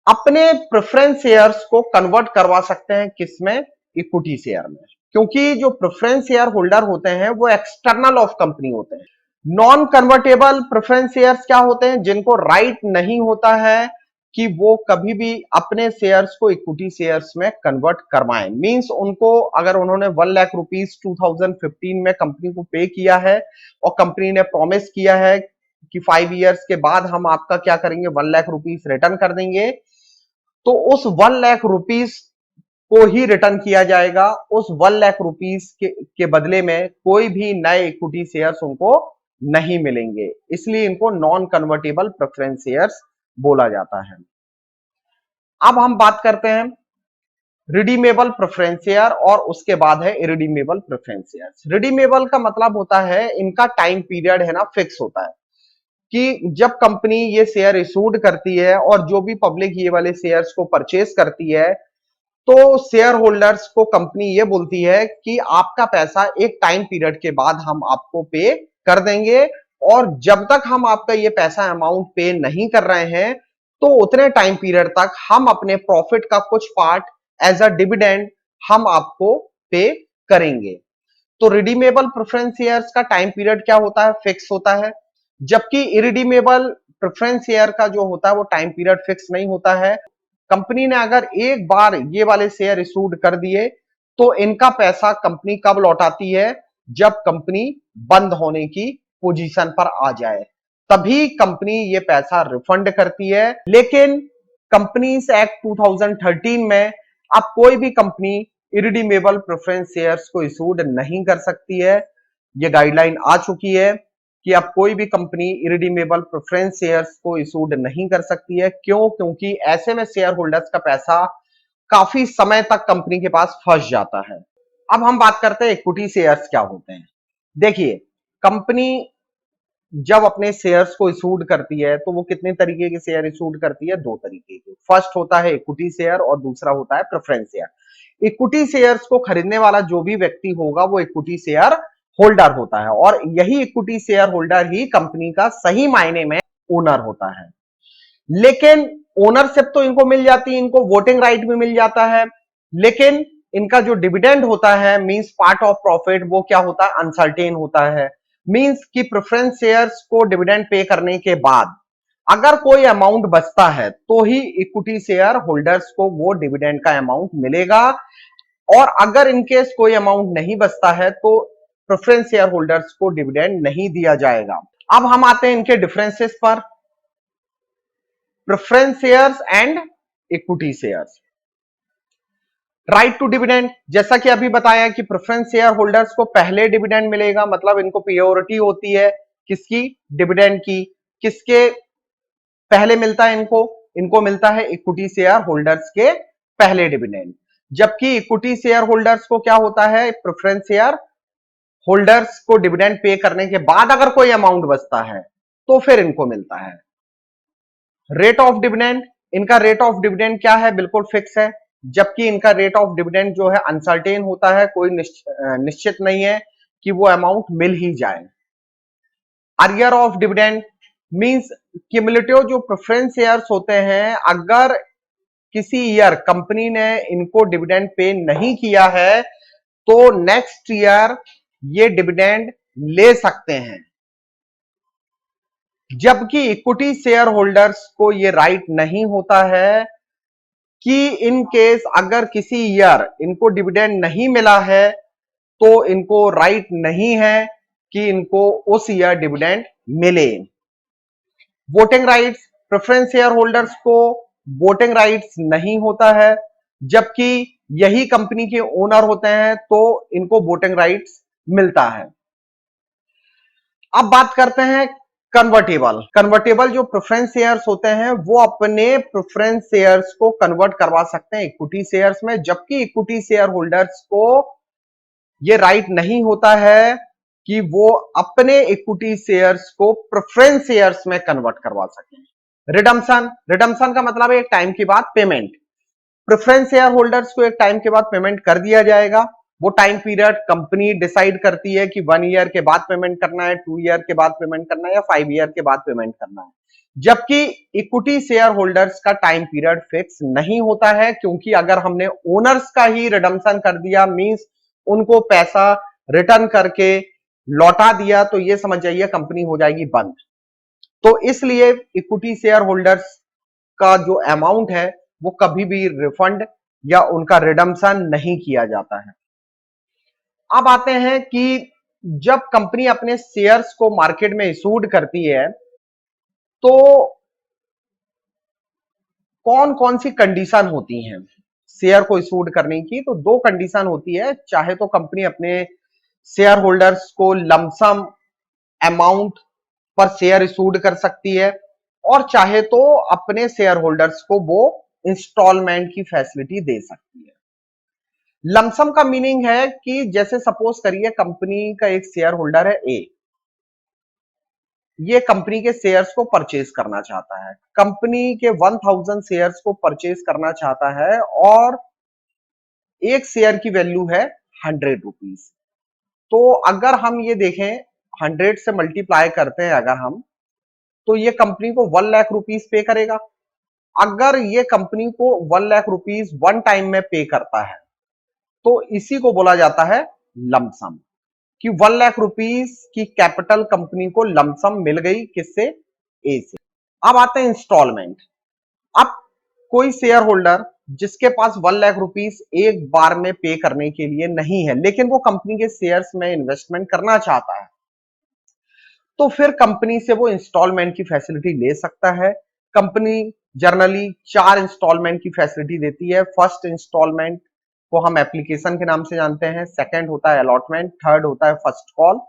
अपने प्रेफरेंस शेयर्स को कन्वर्ट करवा सकते हैं किसमें? इक्विटी शेयर में। क्योंकि जो प्रेफरेंस शेयर होल्डर होते हैं वो एक्सटर्नल ऑफ कंपनी होते हैं। नॉन कन्वर्टेबल प्रेफरेंस शेयर्स क्या होते हैं? जिनको राइट नहीं होता है कि वो कभी भी अपने शेयर्स को इक्विटी शेयर्स में कन्वर्ट करवाएं। मींस उनको अगर उन्होंने 1 लाख रुपीस 2015 में कंपनी को पे किया है और कंपनी ने प्रॉमिस किया है कि 5 इयर्स के बाद हम आपका क्या करेंगे? 1 लाख रुपीस रिटर्न कर देंगे, तो उस 1 लाख रुपीस को ही रिटर्न किया जाएगा। उस 1 लाख रुपीस के बदले में कोई भी नए इक्विटी शेयर्स उनको नहीं मिलेंगे, इसलिए इनको नॉन कन्वर्टेबल प्रेफरेंस शेयर्स बोला जाता है। अब हम बात करते हैं रिडीमेबल प्रेफरेंस शेयर और उसके बाद है इरिडीमेबल प्रेफरेंस शेयर। रिडीमेबल का मतलब होता है इनका टाइम पीरियड है ना फिक्स होता है कि जब कंपनी ये शेयर इशूड करती है और जो भी पब्लिक ये वाले शेयर्स को परचेस करती है तो शेयर होल्डर्स को कंपनी ये बोलती है कि आपका पैसा एक टाइम पीरियड के बाद हम आपको पे कर देंगे, और जब तक हम आपका ये पैसा अमाउंट पे नहीं कर रहे हैं तो उतने टाइम पीरियड तक हम अपने प्रॉफिट का कुछ पार्ट एज अ डिविडेंड हम आपको पे करेंगे। तो रिडीमेबल प्रेफरेंस शेयर्स का टाइम पीरियड क्या होता है, फिक्स होता है, जबकि इरिडीमेबल प्रेफरेंस शेयर का जो होता है वो टाइम पीरियड फिक्स नहीं होता है। कंपनी ने अगर एक बार ये वाले शेयर इशूड कर दिए तो इनका पैसा कंपनी कब लौटाती है, जब कंपनी बंद होने की पोजीशन पर आ जाए तभी कंपनी ये पैसा रिफंड करती है। लेकिन कंपनीज एक्ट 2013 में अब कोई भी कंपनी इरिडीमेबल प्रेफरेंस शेयर्स को इशूड नहीं कर सकती है। ये गाइडलाइन आ चुकी है कि अब कोई भी कंपनी इरिडीमेबल प्रेफरेंस शेयर्स को इशूड नहीं कर सकती है। क्यों? क्योंकि ऐसे में शेयर होल्डर्स का पैसा काफी समय तक कंपनी के पास फंस जाता है। अब हम बात करते हैं इक्विटी शेयर्स क्या होते हैं। देखिए, कंपनी जब अपने शेयर्स को इशूड करती है तो वो कितने तरीके के शेयर इशूड करती है, दो तरीके के। फर्स्ट होता है इक्विटी शेयर और दूसरा होता है प्रेफरेंस शेयर। इक्विटी शेयर्स को खरीदने वाला जो भी व्यक्ति होगा वो इक्विटी शेयर होल्डर होता है, और यही इक्विटी शेयर होल्डर ही कंपनी का सही मायने में ओनर होता है। लेकिन ओनरशिप तो इनको मिल जाती है, इनको वोटिंग राइट भी मिल जाता है, लेकिन इनका जो डिविडेंड होता है मींस पार्ट ऑफ प्रॉफिट वो क्या होता है, अनसर्टेन होता है। मींस कि प्रेफरेंस शेयर्स को डिविडेंड पे करने के बाद अगर कोई अमाउंट बचता है तो ही इक्विटी शेयर होल्डर्स को वो डिविडेंड का अमाउंट मिलेगा, और अगर इनकेस कोई अमाउंट नहीं बचता है तो प्रेफरेंस शेयर होल्डर्स को डिविडेंड नहीं दिया जाएगा। अब हम आते हैं इनके डिफरेंसेस पर, preference shares and equity shares. Right to dividend, जैसा कि अभी बताया कि प्रेफरेंस शेयर होल्डर्स को पहले डिविडेंड मिलेगा, मतलब इनको प्रायोरिटी होती है किसकी, डिविडेंड की। किसके पहले मिलता है इनको, इनको मिलता है इक्विटी शेयर होल्डर्स के पहले डिविडेंड। जबकि इक्विटी शेयर होल्डर्स को क्या होता है, प्रेफरेंस शेयर होल्डर्स को डिविडेंड पे करने के बाद अगर कोई अमाउंट बचता है तो फिर इनको मिलता है। रेट ऑफ डिविडेंड, इनका रेट ऑफ डिविडेंड क्या है, बिल्कुल फिक्स है, जबकि इनका रेट ऑफ डिविडेंड जो है अनसर्टेन होता है, कोई निश्चित नहीं है कि वो अमाउंट मिल ही जाए। Earlier of dividend means cumulative जो प्रेफरेंस शेयर्स होते हैं, अगर किसी ईयर कंपनी ने इनको डिविडेंड पे नहीं किया है तो नेक्स्ट ईयर ये डिविडेंड ले सकते हैं, जबकि इक्विटी शेयर होल्डर्स को ये राइट नहीं होता है कि इन केस अगर किसी ईयर इनको डिविडेंड नहीं मिला है तो इनको राइट नहीं है कि इनको उस ईयर डिविडेंड मिले। Voting rights, preference share holders को वोटिंग राइट्स नहीं होता है, जबकि यही कंपनी के ओनर होते हैं तो इनको वोटिंग राइट्स मिलता है। अब बात करते हैं कन्वर्टेबल। कन्वर्टेबल जो प्रेफरेंस शेयर्स होते हैं वो अपने प्रेफरेंस शेयर्स को कन्वर्ट करवा सकते हैं इक्विटी शेयर्स में, जबकि इक्विटी शेयर होल्डर्स को ये राइट नहीं होता है कि वो अपने इक्विटी शेयर्स को प्रेफरेंस शेयर्स में कन्वर्ट करवा सकें। रिडम्पशन, रिडम्पशन का मतलब है एक टाइम के बाद पेमेंट। प्रेफरेंस शेयर होल्डर्स को एक टाइम के बाद पेमेंट कर दिया जाएगा। वो टाइम पीरियड कंपनी डिसाइड करती है कि 1 ईयर के बाद पेमेंट करना है, 2 ईयर के बाद पेमेंट करना है या 5 ईयर के बाद पेमेंट करना है। जबकि इक्विटी शेयर होल्डर्स का टाइम पीरियड फिक्स नहीं होता है, क्योंकि अगर हमने ओनर्स का ही रिडम्पशन कर दिया मींस उनको पैसा रिटर्न करके लौटा दिया तो ये समझ जाइए कंपनी हो जाएगी बंद। तो इसलिए इक्विटी शेयर होल्डर्स का जो अमाउंट है वो कभी भी रिफंड या उनका रिडम्पशन नहीं किया जाता है। अब आते हैं कि जब कंपनी अपने शेयर्स को मार्केट में इशूड करती है तो कौन कौन सी कंडीशन होती हैं शेयर को इशूड करने की, तो दो कंडीशन होती है। चाहे तो कंपनी अपने शेयर होल्डर्स को लमसम अमाउंट पर शेयर इशूड कर सकती है, और चाहे तो अपने शेयर होल्डर्स को वो इंस्टॉलमेंट की फैसिलिटी दे सकती है। लमसम का मीनिंग है कि जैसे सपोज करिए कंपनी का एक शेयर होल्डर है ए, ये कंपनी के शेयर्स को परचेज करना चाहता है, कंपनी के 1000 शेयर्स को परचेज करना चाहता है और एक शेयर की वैल्यू है 100 रुपीज। तो अगर हम ये देखें 100 से मल्टीप्लाई करते हैं अगर हम, तो ये कंपनी को 1 लाख रुपीज पे करेगा। अगर ये कंपनी को 1 लाख रुपीज वन टाइम में पे करता है तो इसी को बोला जाता है लमसम, कि 1 लाख रुपीज की कैपिटल कंपनी को लमसम मिल गई, किससे? ए से। अब आते हैं इंस्टॉलमेंट। अब कोई शेयर होल्डर जिसके पास 1 लाख रुपीज एक बार में पे करने के लिए नहीं है, लेकिन वो कंपनी के शेयर्स में इन्वेस्टमेंट करना चाहता है, तो फिर कंपनी से वो इंस्टॉलमेंट की फैसिलिटी ले सकता है। कंपनी जनरली 4 इंस्टॉलमेंट की फैसिलिटी देती है। फर्स्ट इंस्टॉलमेंट को हम एप्लीकेशन के नाम से जानते हैं, सेकंड होता है अलॉटमेंट, थर्ड होता है first call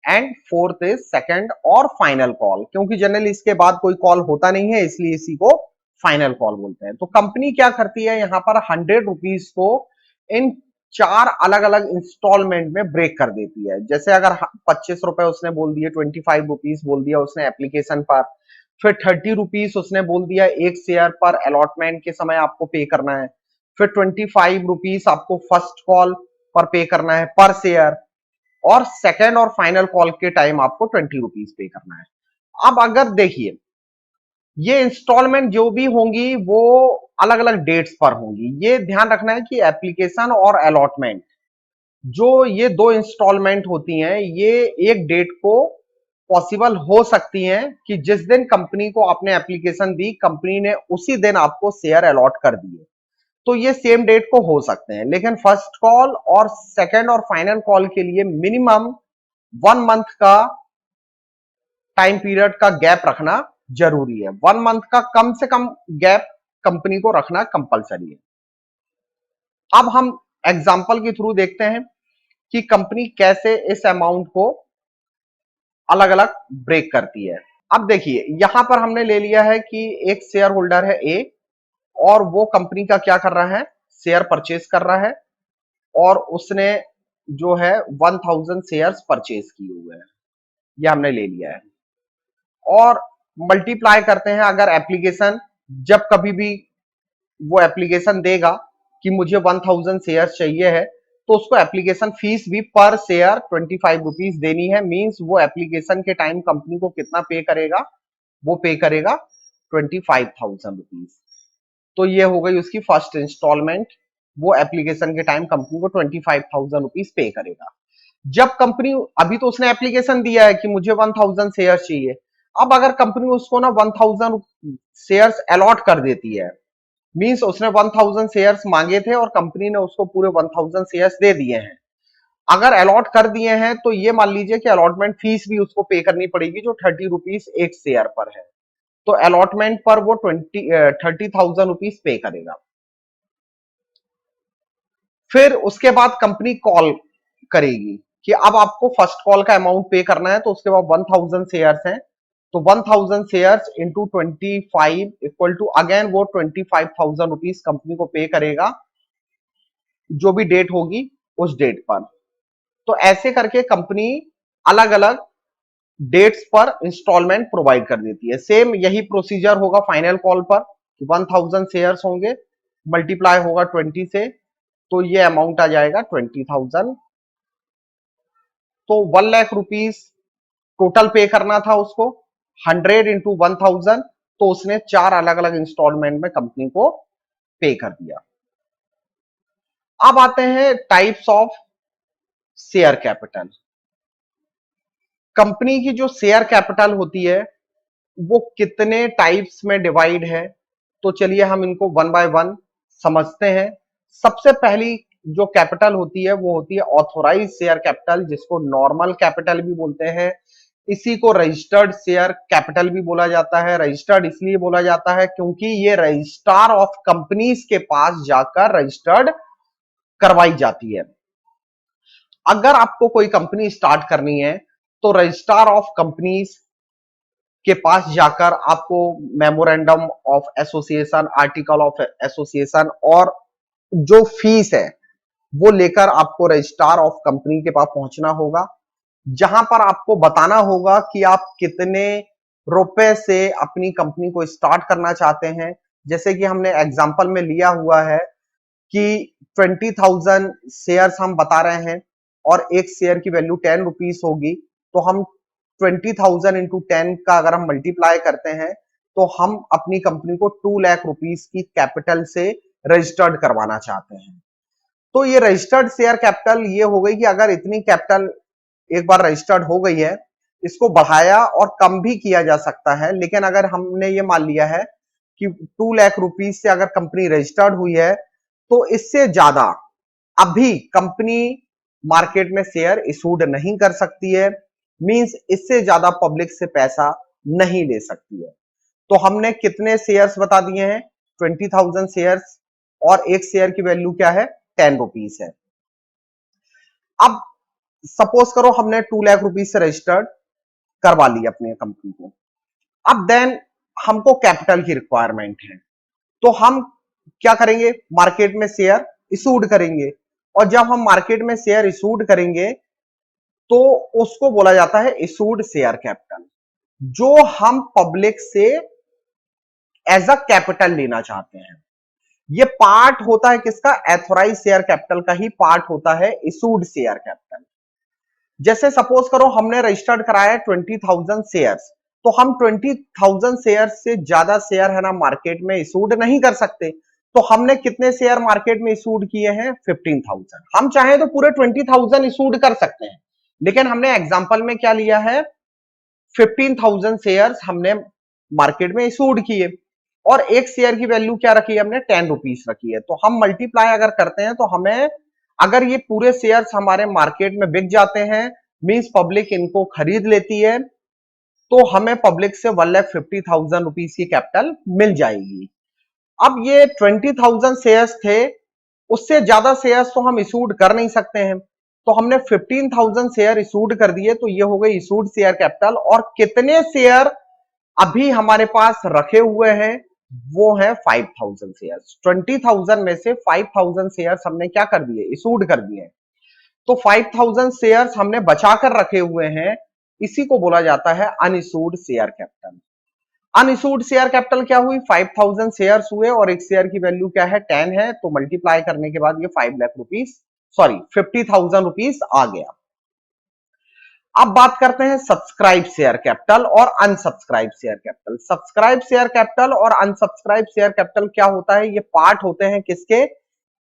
and fourth is second और फाइनल कॉल। क्योंकि जनरली इसके बाद कोई कॉल होता नहीं है, इसलिए इसी को फाइनल कॉल बोलते हैं। तो कंपनी क्या करती है, यहां पर 100 रुपीज को इन 4 अलग अलग इंस्टॉलमेंट में ब्रेक कर देती है। जैसे अगर 25 रुपए उसने बोल दिए, 25 रुपीज बोल दिया उसने एप्लीकेशन पर, फिर 30 रुपीज उसने बोल दिया एक शेयर पर अलॉटमेंट के समय आपको पे करना है, फिर 25 रुपीज आपको फर्स्ट कॉल पर पे करना है पर शेयर, और सेकेंड और फाइनल कॉल के टाइम आपको 20 रुपीज पे करना है। अब अगर देखिए ये इंस्टॉलमेंट जो भी होंगी वो अलग अलग डेट्स पर होंगी। ये ध्यान रखना है कि एप्लीकेशन और अलॉटमेंट जो ये दो इंस्टॉलमेंट होती हैं, ये एक डेट को पॉसिबल हो सकती हैं कि जिस दिन कंपनी को आपने एप्लीकेशन दी, कंपनी ने उसी दिन आपको शेयर अलॉट कर दिए, तो ये सेम डेट को हो सकते हैं। लेकिन फर्स्ट कॉल और सेकंड और फाइनल कॉल के लिए मिनिमम 1 मंथ का टाइम पीरियड का गैप रखना जरूरी है। 1 मंथ का कम से कम गैप कंपनी को रखना कंपलसरी है। अब हम एग्जाम्पल के थ्रू देखते हैं कि कंपनी कैसे इस अमाउंट को अलग अलग ब्रेक करती है। अब देखिए यहां पर हमने ले लिया है कि एक शेयर होल्डर है ए और वो कंपनी का क्या कर रहा है, शेयर परचेज कर रहा है और उसने जो है 1000 शेयर्स परचेज किए हुए हैं, ये हमने ले लिया है। और मल्टीप्लाई करते हैं, अगर एप्लीकेशन जब कभी भी वो एप्लीकेशन देगा कि मुझे 1000 शेयर चाहिए है, तो उसको एप्लीकेशन फीस भी पर शेयर 25 रुपीज देनी है। मींस वो एप्लीकेशन के टाइम कंपनी को कितना पे करेगा, वो पे करेगा 25,000 रुपीज। तो ये हो गई उसकी फर्स्ट इंस्टॉलमेंट, वो एप्लीकेशन के टाइम कंपनी को 25,000 रुपीज पे करेगा। जब कंपनी, अभी तो उसने एप्लीकेशन दिया है कि मुझे 1000 शेयर चाहिए, अब अगर कंपनी उसको ना 1000 शेयर्स अलॉट कर देती है, मींस उसने 1000 शेयर्स मांगे थे और कंपनी ने उसको पूरे 1000 शेयर्स दे दिए हैं। अगर अलॉट कर दिए हैं तो ये मान लीजिए कि अलॉटमेंट फीस भी उसको पे करनी पड़ेगी जो 30 रुपीज एक शेयर पर है। तो अलॉटमेंट पर वो 30,000 रुपीज पे करेगा। फिर उसके बाद कंपनी कॉल करेगी कि अब आपको फर्स्ट कॉल का अमाउंट पे करना है, तो उसके बाद 1000 शेयर्स हैं, तो 1000 shares into 25 equal to again वो 25,000 रुपीज कंपनी को पे करेगा जो भी डेट होगी उस डेट पर। तो ऐसे करके कंपनी अलग अलग डेट्स पर इंस्टॉलमेंट प्रोवाइड कर देती है। सेम यही प्रोसीजर होगा फाइनल कॉल पर, 1000 शेयर्स होंगे, मल्टीप्लाई होगा 20 से, तो ये अमाउंट आ जाएगा 20,000। तो 1 लाख रुपीज टोटल पे करना था उसको, 100 इंटू 1000, तो उसने 4 अलग अलग इंस्टॉलमेंट में कंपनी को पे कर दिया। अब आते हैं types of share capital. Company की जो शेयर कैपिटल होती है वो कितने टाइप्स में डिवाइड है, तो चलिए हम इनको वन बाय वन समझते हैं। सबसे पहली जो कैपिटल होती है वो होती है ऑथोराइज शेयर कैपिटल, जिसको नॉर्मल कैपिटल भी बोलते हैं। इसी को रजिस्टर्ड शेयर कैपिटल भी बोला जाता है। रजिस्टर्ड इसलिए बोला जाता है क्योंकि ये रजिस्ट्रार ऑफ कंपनीज के पास जाकर रजिस्टर्ड करवाई जाती है। अगर आपको कोई कंपनी स्टार्ट करनी है तो रजिस्ट्रार ऑफ कंपनीज के पास जाकर आपको memorandum of association, article of association और जो फीस है वो लेकर आपको रजिस्ट्रार ऑफ कंपनी के पास पहुंचना होगा, जहां पर आपको बताना होगा कि आप कितने रुपए से अपनी कंपनी को स्टार्ट करना चाहते हैं। जैसे कि हमने एग्जांपल में लिया हुआ है कि 20,000 शेयर्स हम बता रहे हैं और एक शेयर की वैल्यू 10 रुपीस होगी, तो हम 20,000 इंटू 10 का अगर हम मल्टीप्लाई करते हैं तो हम अपनी कंपनी को 2 लाख रुपीस की कैपिटल से रजिस्टर्ड करवाना चाहते हैं। तो ये रजिस्टर्ड शेयर कैपिटल ये हो गई कि अगर इतनी कैपिटल एक बार रजिस्टर्ड हो गई है, इसको बढ़ाया और कम भी किया जा सकता है, लेकिन अगर हमने ये मान लिया है कि 2 लाख रुपीस से अगर कंपनी रजिस्टर्ड हुई है तो इससे ज्यादा अभी कंपनी मार्केट में शेयर इशूड नहीं कर सकती है, मींस इससे ज्यादा पब्लिक से पैसा नहीं ले सकती है। तो हमने कितने शेयर्स बता दिए हैं, 20,000 शेयर्स, और एक शेयर की वैल्यू क्या है, 10 रुपीस है। अब सपोज करो हमने 2 लाख रुपीस से रजिस्टर्ड करवा ली अपनी कंपनी को। अब देन हमको कैपिटल की रिक्वायरमेंट है, तो हम क्या करेंगे, मार्केट में शेयर इशूड करेंगे, और जब हम मार्केट में शेयर इशूड करेंगे तो उसको बोला जाता है इशूड शेयर कैपिटल, जो हम पब्लिक से एज अ कैपिटल लेना चाहते हैं। ये पार्ट होता है किसका, एथोराइज शेयर कैपिटल का ही पार्ट होता है इशूड शेयर कैपिटल। जैसे सपोज करो हमने रजिस्टर्ड कराया 20,000 शेयर्स, तो हम 20,000 शेयर से ज्यादा शेयर है ना मार्केट में इशूड नहीं कर सकते, तो हमने कितने शेयर मार्केट में इशूड किए हैं, 15,000। हम चाहे तो पूरे 20,000 इशूड कर सकते हैं, लेकिन हमने एग्जांपल में क्या लिया है, 15,000 शेयर्स हमने मार्केट में इशूड किए, और एक शेयर की वैल्यू क्या रखी है हमने, 10 रुपीस रखी है। तो हम मल्टीप्लाई अगर करते हैं तो हमें, अगर ये पूरे शेयर्स हमारे मार्केट में बिक जाते हैं, मींस पब्लिक इनको खरीद लेती है, तो हमें पब्लिक से 1,50,000 रुपीस की कैपिटल मिल जाएगी। अब ये 20,000 शेयर्स थे, उससे ज्यादा शेयर्स तो हम इशूड कर नहीं सकते हैं, तो हमने 15,000 शेयर इशूड कर दिए, तो ये हो गई इशूड शेयर कैपिटल। और कितने शेयर अभी हमारे पास रखे हुए हैं, वो है 5,000 शेयर्स। 20,000 में से 5,000 शेयर्स हमने क्या कर दिए, इशूड कर दिए, तो 5,000 शेयर्स हमने बचा कर रखे हुए हैं, इसी को बोला जाता है unissued share capital. Unissued share capital क्या हुई, 5,000 शेयर्स हुए और एक शेयर की वैल्यू क्या है, 10 है, तो मल्टीप्लाई करने के बाद ये 5 लाख रुपीस, सॉरी 50,000 रुपीस आ गया। अब बात करते हैं सब्सक्राइब शेयर कैपिटल और unsubscribe share capital. Subscribe share capital और अनसब्सक्राइब शेयर कैपिटल क्या होता है, ये पार्ट होते हैं किसके,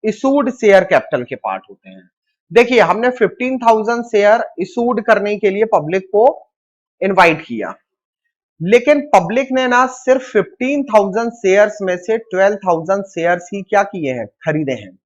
इशूड शेयर कैपिटल के पार्ट होते हैं। देखिए हमने 15,000 शेयर इशूड करने के लिए पब्लिक को इनवाइट किया, लेकिन पब्लिक ने ना सिर्फ 15,000 शेयर्स में से 12,000 शेयर्स ही क्या किए हैं, खरीदे हैं।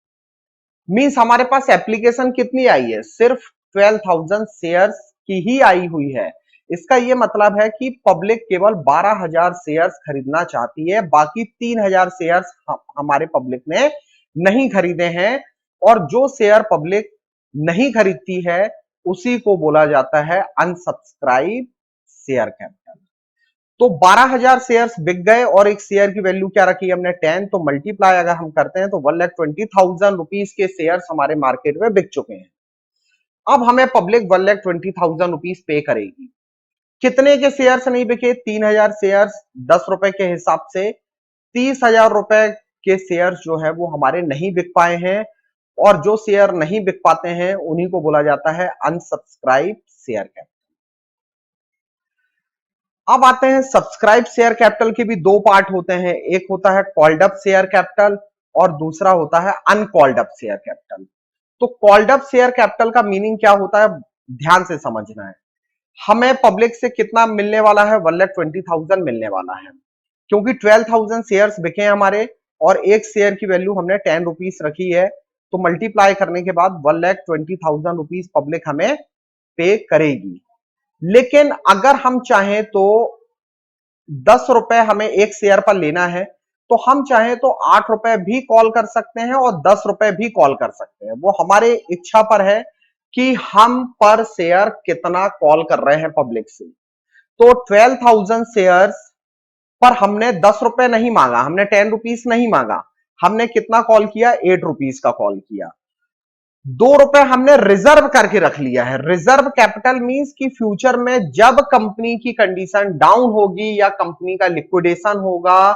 मींस हमारे पास एप्लीकेशन कितनी आई है, सिर्फ 12,000 शेयर्स की ही आई हुई है। इसका यह मतलब है कि पब्लिक केवल 12,000 शेयर्स खरीदना चाहती है, बाकी 3,000 शेयर्स हमारे पब्लिक ने नहीं खरीदे हैं। और जो शेयर पब्लिक नहीं खरीदती है उसी को बोला जाता है अनसब्सक्राइब शेयर कैपिटल। तो 12,000 शेयर्स बिक गए और एक शेयर की वैल्यू क्या रखी हमने, 10, तो मल्टीप्लाई अगर हम करते हैं तो 1,20,000 रुपीस के शेयर्स हमारे मार्केट में बिक चुके हैं। अब हमें पब्लिक 1,20,000 रुपीस पे करेगी। कितने के शेयर्स नहीं बिके, 3,000 शेयर्स, 10 रुपए के हिसाब से 30,000 रुपए के शेयर्स जो है वो हमारे नहीं बिक पाए हैं, और जो शेयर नहीं बिक पाते हैं उन्हीं को बोला जाता है अनसब्सक्राइब शेयर कैपिटल। अब आते हैं सब्सक्राइब शेयर कैपिटल के भी दो पार्ट होते हैं, एक होता है कॉल्ड अप शेयर कैपिटल और दूसरा होता है अनकॉल्ड अप शेयर कैपिटल। तो कॉल्ड अप शेयर कैपिटल का मीनिंग क्या होता है, ध्यान से समझना है। हमें पब्लिक से कितना मिलने वाला है, 1,20,000 मिलने वाला है, क्योंकि 12,000 शेयर्स बिके हैं हमारे और एक शेयर की वैल्यू हमने 10 रुपीस रखी है, तो मल्टीप्लाई करने के बाद 1,20,000 रुपीस पब्लिक हमें पे करेगी। लेकिन अगर हम चाहें तो 10 रुपए हमें एक शेयर पर लेना है, तो हम चाहें तो 8 रुपए भी कॉल कर सकते हैं और 10 रुपए भी कॉल कर सकते हैं। वो हमारे इच्छा पर है कि हम पर शेयर कितना कॉल कर रहे हैं पब्लिक से। तो 12,000 शेयर्स पर हमने 10 रुपए नहीं मांगा, हमने 10 रुपीज नहीं मांगा, हमने कितना कॉल किया, 8 रुपीज का कॉल किया। 2 रुपए हमने रिजर्व करके रख लिया है। रिजर्व कैपिटल मींस कि फ्यूचर में जब कंपनी की कंडीशन डाउन होगी या कंपनी का लिक्विडेशन होगा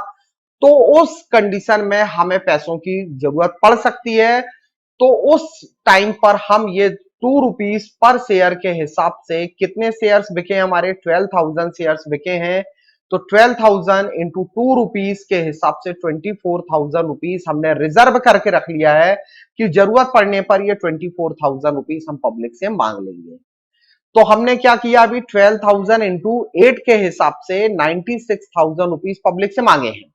तो उस कंडीशन में हमें पैसों की जरूरत पड़ सकती है। तो उस टाइम पर हम ये 2 रुपीज पर शेयर के हिसाब से, कितने शेयर्स बिके हमारे, 12,000 शेयर्स बिके हैं, तो 12,000 इंटू 2 रुपीज के हिसाब से 24,000 रुपीज हमने रिजर्व करके रख लिया है कि जरूरत पड़ने पर ये 24,000 रुपीज हम पब्लिक से मांग लेंगे। तो हमने क्या किया, अभी 12,000 इंटू 8 के हिसाब से 96,000 रुपीज पब्लिक से मांगे हैं,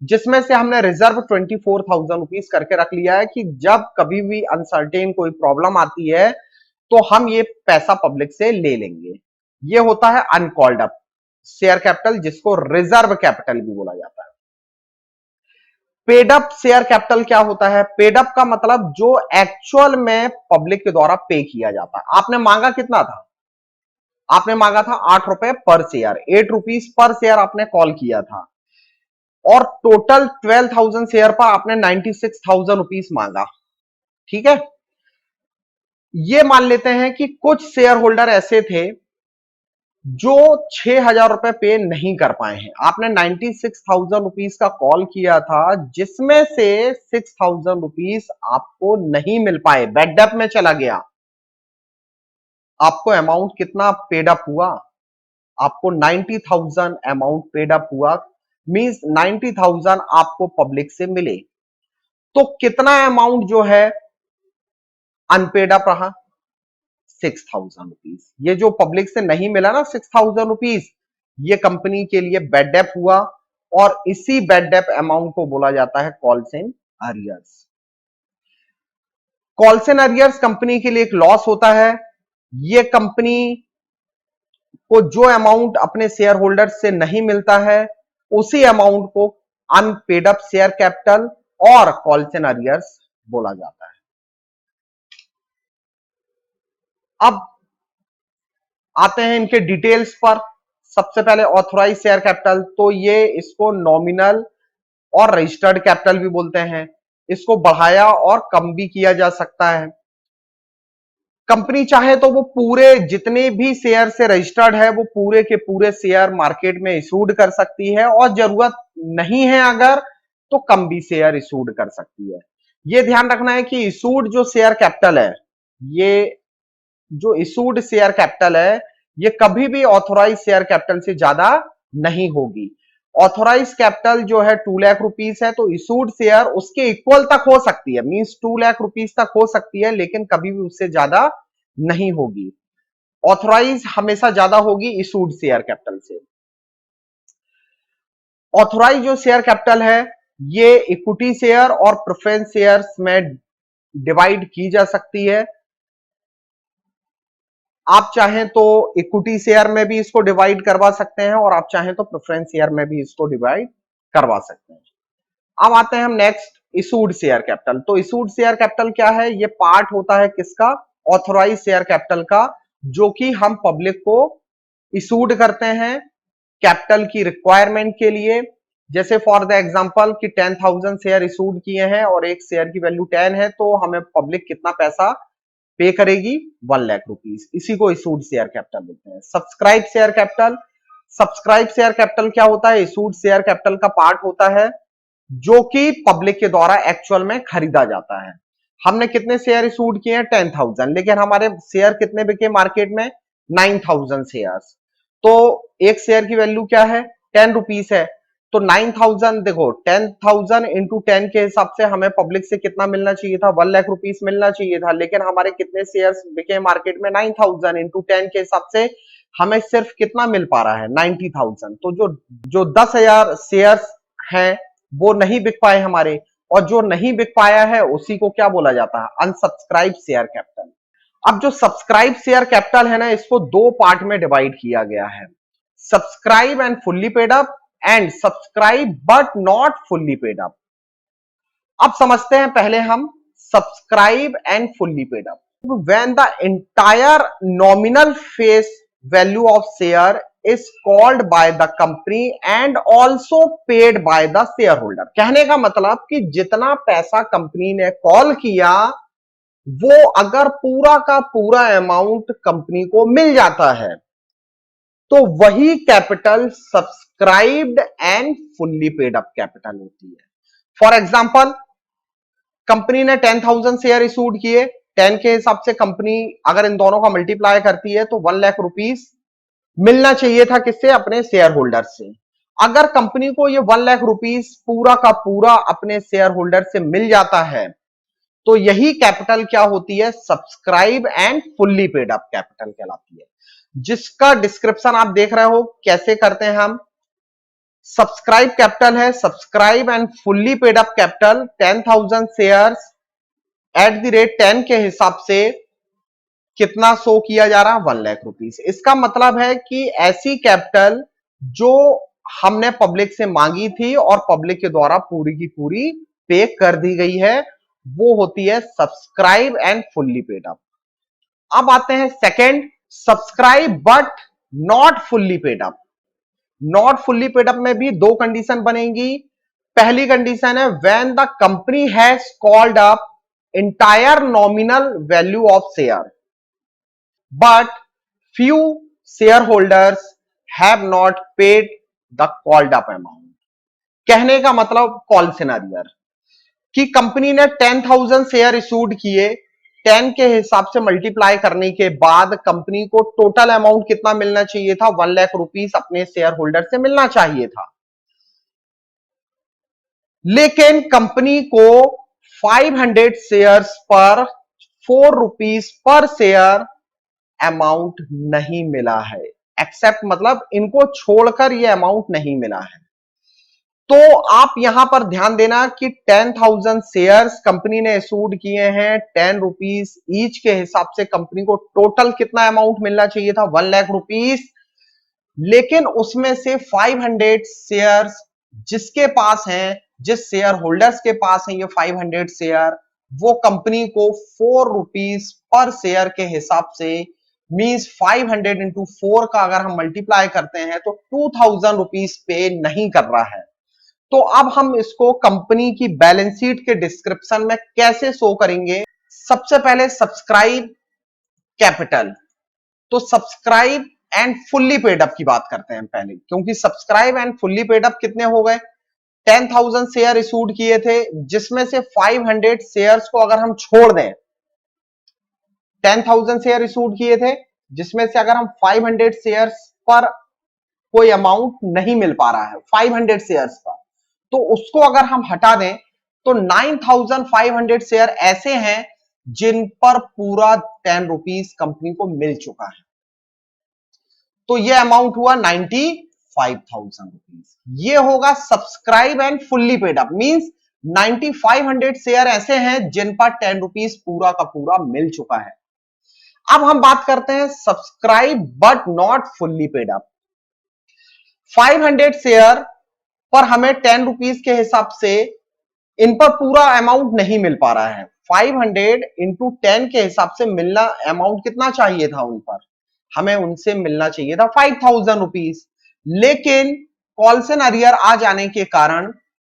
जिसमें से हमने रिजर्व 24,000 रुपीज करके रख लिया है कि जब कभी भी अनसर्टेन कोई प्रॉब्लम आती है तो हम ये पैसा पब्लिक से ले लेंगे। ये होता है अनकॉल्ड अप शेयर कैपिटल, जिसको रिजर्व कैपिटल भी बोला जाता है। पेड अप शेयर कैपिटल क्या होता है? पेड अप का मतलब जो एक्चुअल में पब्लिक के द्वारा पे किया जाता है। आपने मांगा कितना था? आपने मांगा था 8 रुपए पर शेयर, 8 रुपीज पर शेयर आपने कॉल किया था, और टोटल 12,000 शेयर पर आपने 96,000 रुपीज मांगा। ठीक है, ये मान लेते हैं कि कुछ शेयर होल्डर ऐसे थे जो 6,000 रुपए पे नहीं कर पाए हैं। आपने 96,000 रुपीज का कॉल किया था, जिसमें से 6,000 रुपीज आपको नहीं मिल पाए, बैड डेट में चला गया। आपको अमाउंट कितना पेड अप हुआ? आपको 90,000 अमाउंट पेड अप हुआ, मींस 90,000 आपको पब्लिक से मिले। तो कितना अमाउंट जो है अनपेड अप रहा? 6,000 रुपीज। ये जो पब्लिक से नहीं मिला ना 6,000 रुपीज, ये कंपनी के लिए बैड डेप हुआ, और इसी बैड डेप अमाउंट को बोला जाता है calls in arrears. Calls in arrears company के लिए एक लॉस होता है। ये कंपनी को जो अमाउंट अपने शेयर होल्डर से नहीं मिलता है, उसी अमाउंट को अनपेड अप शेयर कैपिटल और कॉल्स इन अरियर्स बोला जाता है। अब आते हैं इनके डिटेल्स पर। सबसे पहले ऑथराइज शेयर कैपिटल, तो ये इसको नॉमिनल और रजिस्टर्ड कैपिटल भी बोलते हैं। इसको बढ़ाया और कम भी किया जा सकता है। कंपनी चाहे तो वो पूरे जितने भी शेयर से रजिस्टर्ड है वो पूरे के पूरे शेयर मार्केट में इशूड कर सकती है, और जरूरत नहीं है अगर तो कम भी शेयर इशूड कर सकती है। ये ध्यान रखना है कि इशूड जो शेयर कैपिटल है, ये जो इशूड शेयर कैपिटल है, ये कभी भी ऑथोराइज शेयर कैपिटल से ज्यादा नहीं होगी। ऑथोराइज कैपिटल जो है 2 लाख रुपीस है, तो इशूड शेयर उसके इक्वल तक हो सकती है, मींस 2 लाख रुपीस तक हो सकती है, लेकिन कभी भी उससे ज्यादा नहीं होगी। ऑथोराइज हमेशा ज्यादा होगी इशूड शेयर कैपिटल से। ऑथोराइज जो शेयर कैपिटल है, ये इक्विटी शेयर और प्रेफरेंस शेयर्स में डिवाइड की जा सकती है। आप चाहें तो इक्विटी शेयर में भी इसको डिवाइड करवा सकते हैं, और आप चाहें तो प्रेफरेंस शेयर में भी इसको डिवाइड करवा सकते हैं। अब आते हैं हम नेक्स्ट, इशूड शेयर कैपिटल। तो इशूड शेयर कैपिटल क्या है? ये पार्ट होता है किसका? ऑथोराइज शेयर कैपिटल का, जो कि हम पब्लिक को इशूड करते हैं कैपिटल की रिक्वायरमेंट के लिए। जैसे फॉर द एग्जांपल कि 10,000 शेयर इशूड किए हैं और एक शेयर की वैल्यू 10 है, तो हमें पब्लिक कितना पैसा पे करेगी? 1 लाख रुपीस। इसी को इशूड शेयर कैपिटल बोलते हैं। Subscribe share capital, subscribe share capital क्या होता है? इशूड शेयर कैपिटल का पार्ट होता है जो कि पब्लिक के द्वारा एक्चुअल में खरीदा जाता है। हमने कितने शेयर इशूड किए हैं? 10,000, लेकिन हमारे शेयर कितने बिके मार्केट में? 9,000 शेयर्स। तो एक शेयर की वैल्यू क्या है? 10 रुपीस है। तो 9,000, देखो 10,000 इंटू 10 के हिसाब से हमें पब्लिक से कितना मिलना चाहिए था? 1 लाख रुपीस मिलना चाहिए था, लेकिन हमारे कितने शेयर्स बिके मार्केट में? 9,000 इंटू 10 के हिसाब से हमें सिर्फ कितना मिल पा रहा है? 90,000। तो जो 10,000 शेयर्स हैं वो नहीं बिक पाए हमारे, और जो नहीं बिक पाया है उसी को क्या बोला जाता है? Unsubscribe share capital. अब जो सब्सक्राइब शेयर कैपिटल है ना, इसको 2 पार्ट में डिवाइड किया गया है, subscribe and fully paid up and subscribe but not fully paid up. अब समझते हैं पहले हम subscribe and fully paid up. When the entire nominal face value of share is called by the company and also paid by the share holder. कहने का मतलब कि जितना पैसा कंपनी ने कॉल किया वो अगर पूरा का पूरा अमाउंट कंपनी को मिल जाता है तो वही capital subscribed and fully paid up capital होती है। फॉर एग्जाम्पल, कंपनी ने 10,000 शेयर इशूड किए, 10 के हिसाब से कंपनी अगर इन दोनों का मल्टीप्लाई करती है तो 1 लाख रुपीस मिलना चाहिए था किससे? अपने शेयर होल्डर से। अगर कंपनी को ये 1 लाख रुपीस पूरा का पूरा अपने शेयर होल्डर से मिल जाता है तो यही कैपिटल क्या होती है? Subscribe and fully paid up capital कहलाती है, जिसका डिस्क्रिप्शन आप देख रहे हो कैसे करते हैं हम। सब्सक्राइब कैपिटल है subscribe and fully paid up capital 10,000 shares at the rate 10 के हिसाब से कितना शो किया जा रहा? 1 लाख रुपीस। इसका मतलब है कि ऐसी कैपिटल जो हमने पब्लिक से मांगी थी और पब्लिक के द्वारा पूरी की पूरी पे कर दी गई है, वो होती है subscribe and fully paid up. अब आते हैं second, subscribe but not fully paid up. Not fully paid up में भी दो कंडीशन बनेगी। पहली कंडीशन है when the company has called up entire nominal value of share but few shareholders have not paid the called up amount। कहने का मतलब call सिनेरियर कि कंपनी ने 10,000 शेयर इशूड किए, 10 के हिसाब से मल्टीप्लाई करने के बाद कंपनी को टोटल अमाउंट कितना मिलना चाहिए था? 1 लाख रुपीस अपने शेयर होल्डर से मिलना चाहिए था, लेकिन कंपनी को 500 शेयर्स पर 4 रुपीस पर शेयर अमाउंट नहीं मिला है। एक्सेप्ट मतलब इनको छोड़कर यह अमाउंट नहीं मिला है। तो आप यहां पर ध्यान देना कि 10,000 शेयर्स कंपनी ने इशूड किए हैं, 10 रुपीस ईच के हिसाब से कंपनी को टोटल कितना अमाउंट मिलना चाहिए था? 1 लाख रुपीस। लेकिन उसमें से 500 शेयर्स जिसके पास हैं, जिस शेयर होल्डर्स के पास हैं ये 500 शेयर, वो कंपनी को 4 रुपीस पर शेयर के हिसाब से मींस 500 इंटू 4 का अगर हम मल्टीप्लाई करते हैं तो 2,000 रुपीस पे नहीं कर रहा है। तो अब हम इसको कंपनी की बैलेंस शीट के डिस्क्रिप्शन में कैसे शो करेंगे? सबसे पहले सब्सक्राइब कैपिटल, तो subscribe and fully paid up की बात करते हैं पहले, क्योंकि subscribe and fully paid up कितने हो गए? 10,000 शेयर इशूड किए थे, जिसमें से 500 शेयर्स को अगर हम छोड़ दें, 10,000 शेयर इशूड किए थे जिसमें से अगर हम 500 शेयर्स पर कोई अमाउंट नहीं मिल पा रहा है 500 शेयर्स पर, तो उसको अगर हम हटा दें तो 9,500 शेयर ऐसे हैं जिन पर पूरा 10 रुपीस कंपनी को मिल चुका है। तो यह अमाउंट हुआ 95,000 रुपीस। ये होगा subscribe and fully paid up, means 9,500 share ऐसे हैं जिन पर 10 रुपीस पूरा का पूरा मिल चुका है। अब हम बात करते हैं subscribe but not fully paid up. 500 share पर हमें 10 रुपीस के हिसाब से इन पर पूरा अमाउंट नहीं मिल पा रहा है। 500 इंटू 10 के हिसाब से मिलना अमाउंट कितना चाहिए था? उन पर हमें उनसे मिलना चाहिए था 5,000 रुपीस, लेकिन कॉल्सन अरियर आ जाने के कारण,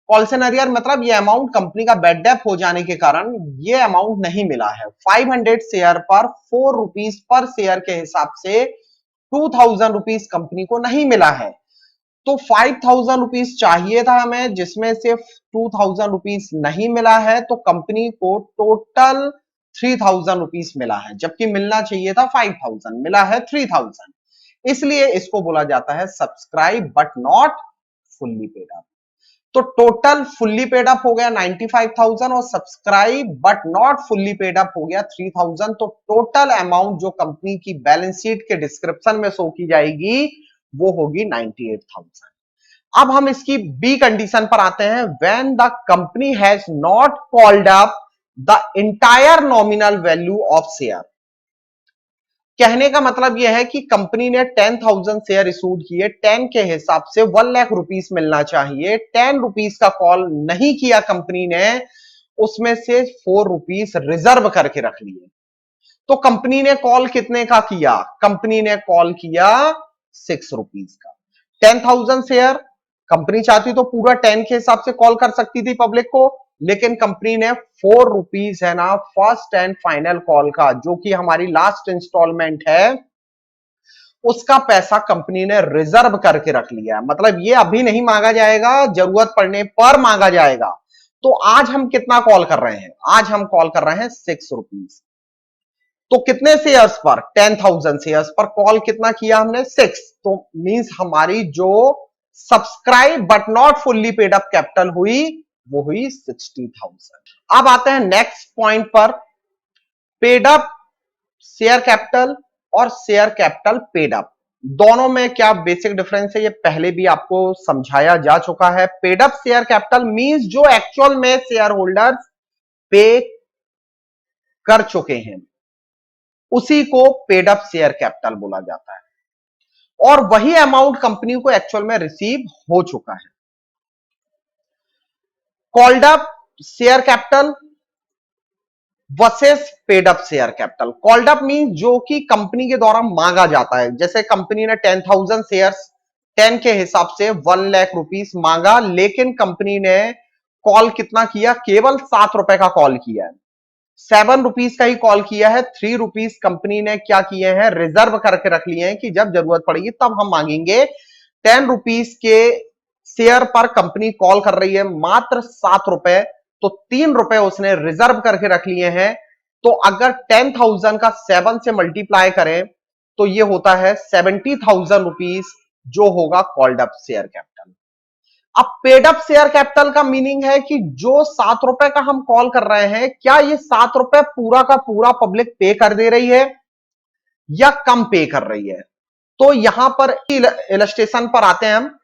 कॉल्सन अरियर मतलब ये अमाउंट कंपनी का बैड डेप हो जाने के कारण ये अमाउंट नहीं मिला है। 500 शेयर पर 4 रुपीस पर शेयर के हिसाब से 2,000 रुपीस कंपनी को नहीं मिला है। तो 5,000 रुपीस चाहिए था हमें, जिसमें से 2,000 रुपीस नहीं मिला है, तो कंपनी को टोटल 3,000 रुपीस मिला है, जबकि मिलना चाहिए था 5,000, मिला है 3,000। इसलिए इसको बोला जाता है subscribe but not fully paid up. तो टोटल फुल्ली पेड अप हो गया 95,000 और subscribe but not fully paid up हो गया 3,000। तो टोटल अमाउंट जो कंपनी की बैलेंस शीट के डिस्क्रिप्शन में शो की जाएगी वो होगी 98,000। अब हम इसकी बी कंडीशन पर आते हैं, when the company has not called up the entire nominal value of share. कहने का मतलब यह है कि कंपनी ने 10,000 शेयर इशूड किए, 10 के हिसाब से 1 लाख रुपीस मिलना चाहिए, 10 रुपीस का कॉल नहीं किया कंपनी ने, उसमें से 4 रुपीस रिजर्व करके रख लिए। तो कंपनी ने कॉल कितने का किया? कंपनी ने कॉल किया ₹6 का। 10,000 शेयर कंपनी चाहती तो पूरा 10 के हिसाब से कॉल कर सकती थी पब्लिक को, लेकिन कंपनी ने ₹4 है ना फर्स्ट एंड फाइनल कॉल का, जो कि हमारी लास्ट इंस्टॉलमेंट है, उसका पैसा कंपनी ने रिजर्व करके रख लिया। मतलब ये अभी नहीं मांगा जाएगा, जरूरत पड़ने पर मांगा जाएगा। तो आज हम कितना कॉल कर रहे हैं? आज हम कॉल कर रहे हैं ₹6। तो कितने शेयर्स पर? 10,000 शेयर्स पर कॉल कितना किया हमने? 6। तो मींस हमारी जो subscribe but not fully paid up capital हुई, वो हुई 60,000। अब आते हैं नेक्स्ट पॉइंट पर, पेड अप शेयर कैपिटल और शेयर कैपिटल पेड अप, दोनों में क्या बेसिक डिफरेंस है ये पहले भी आपको समझाया जा चुका है। Paid up share capital means जो एक्चुअल में शेयर होल्डर्स पे कर चुके हैं, उसी को पेड अप शेयर कैपिटल बोला जाता है, और वही अमाउंट कंपनी को एक्चुअल में रिसीव हो चुका है। Called up share capital versus paid up share capital. Called up mean जो कि कंपनी के द्वारा मांगा जाता है। जैसे कंपनी ने 10,000 शेयर्स 10 के हिसाब से 1 लाख रुपीस मांगा, लेकिन कंपनी ने कॉल कितना किया? केवल ₹7 का कॉल किया है, ₹7 का ही कॉल किया है। ₹3 कंपनी ने क्या किए हैं? रिजर्व करके रख लिए हैं कि जब जरूरत पड़ेगी तब हम मांगेंगे। ₹10 के शेयर पर कंपनी कॉल कर रही है, मात्र ₹7, तो ₹3 उसने रिजर्व करके रख लिए हैं। तो अगर 10,000 का 7 से मल्टीप्लाई करें तो ये होता है ₹70,000, जो होगा कॉल्ड अप शेयर कैपिटल। अब पेड अप शेयर कैपिटल का मीनिंग है कि जो ₹7 का हम कॉल कर रहे हैं, क्या ये ₹7 पूरा का पूरा पब्लिक पे कर दे रही है या कम पे कर रही है? तो यहां पर इलस्ट्रेशन पर आते हैं हम,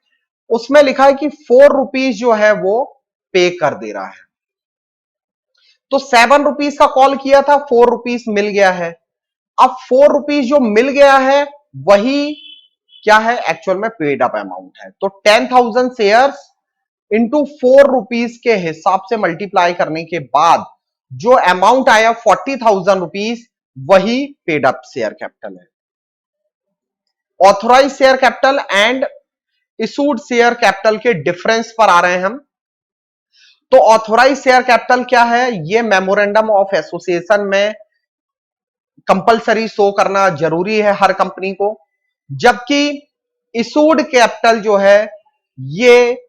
उसमें लिखा है कि ₹4 जो है वो पे कर दे रहा है। तो ₹7 का कॉल किया था, ₹4 मिल गया है। अब ₹4 जो मिल गया है वही क्या है? एक्चुअल में पेड अप अमाउंट है। तो 10,000 शेयर्स इंटू ₹4 के हिसाब से मल्टीप्लाई करने के बाद जो अमाउंट आया ₹40,000, वही पेड अप शेयर कैपिटल है। Authorise share capital and issued share capital के डिफरेंस पर आ रहे हैं हम। तो ऑथोराइज शेयर कैपिटल क्या है? ये मेमोरेंडम ऑफ एसोसिएशन में कंपलसरी शो करना जरूरी है हर कंपनी को, जबकि इशूड कैपिटल जो है ये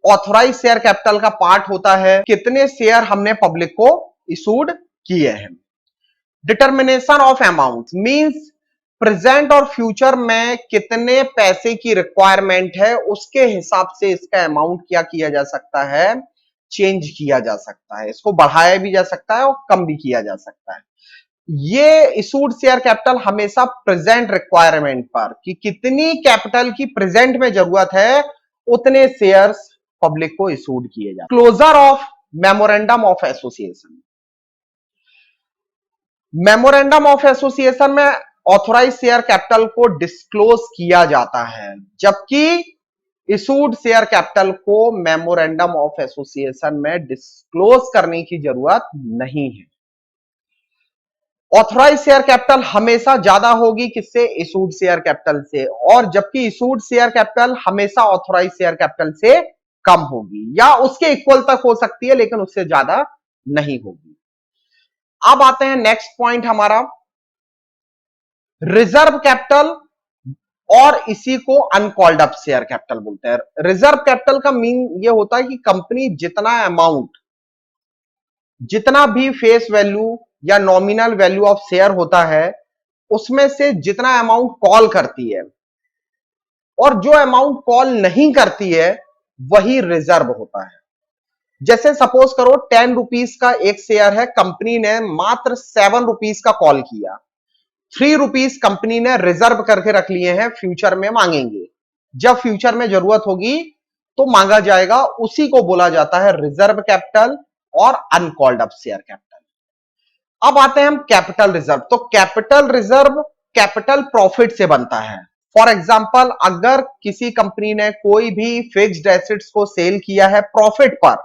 ऑथोराइज शेयर कैपिटल का पार्ट होता है। कितने शेयर हमने पब्लिक को इशूड किए हैं। Determination of amount means present और फ्यूचर में कितने पैसे की रिक्वायरमेंट है, उसके हिसाब से इसका अमाउंट क्या किया जा सकता है? चेंज किया जा सकता है। इसको बढ़ाया भी जा सकता है और कम भी किया जा सकता है। ये इशूड शेयर कैपिटल हमेशा प्रेजेंट रिक्वायरमेंट पर, कि कितनी कैपिटल की प्रेजेंट में जरूरत है, उतने शेयर्स पब्लिक को इशूड किए जाते हैं। Closure of memorandum of association, memorandum of association में ऑथोराइज शेयर कैपिटल को डिस्क्लोज किया जाता है, जबकि इशूड शेयर कैपिटल को मेमोरेंडम ऑफ एसोसिएशन में डिस्क्लोज करने की जरूरत नहीं है। ऑथोराइज शेयर कैपिटल हमेशा ज्यादा होगी किससे? इशूड शेयर कैपिटल से, और जबकि इशूड शेयर कैपिटल हमेशा ऑथोराइज शेयर कैपिटल से कम होगी, या उसके इक्वल तक हो सकती है लेकिन उससे ज्यादा नहीं होगी। अब आते हैं नेक्स्ट पॉइंट हमारा, रिजर्व कैपिटल, और इसी को अनकॉल्ड अप शेयर कैपिटल बोलते हैं। रिजर्व कैपिटल का मीन ये होता है कि कंपनी जितना अमाउंट, जितना भी फेस वैल्यू या नॉमिनल वैल्यू ऑफ शेयर होता है, उसमें से जितना अमाउंट कॉल करती है, और जो अमाउंट कॉल नहीं करती है वही रिजर्व होता है। जैसे सपोज करो ₹10 का एक शेयर है, कंपनी ने मात्र ₹7 का कॉल किया, ₹3 कंपनी ने रिजर्व करके रख लिए हैं, फ्यूचर में मांगेंगे। जब फ्यूचर में जरूरत होगी तो मांगा जाएगा, उसी को बोला जाता है रिजर्व कैपिटल और अनकॉल्ड अप शेयर कैपिटल। अब आते हैं हम कैपिटल रिजर्व। तो कैपिटल रिजर्व कैपिटल प्रॉफिट से बनता है। फॉर एग्जांपल, अगर किसी कंपनी ने कोई भी फिक्स्ड एसेट्स को सेल किया है प्रॉफिट पर,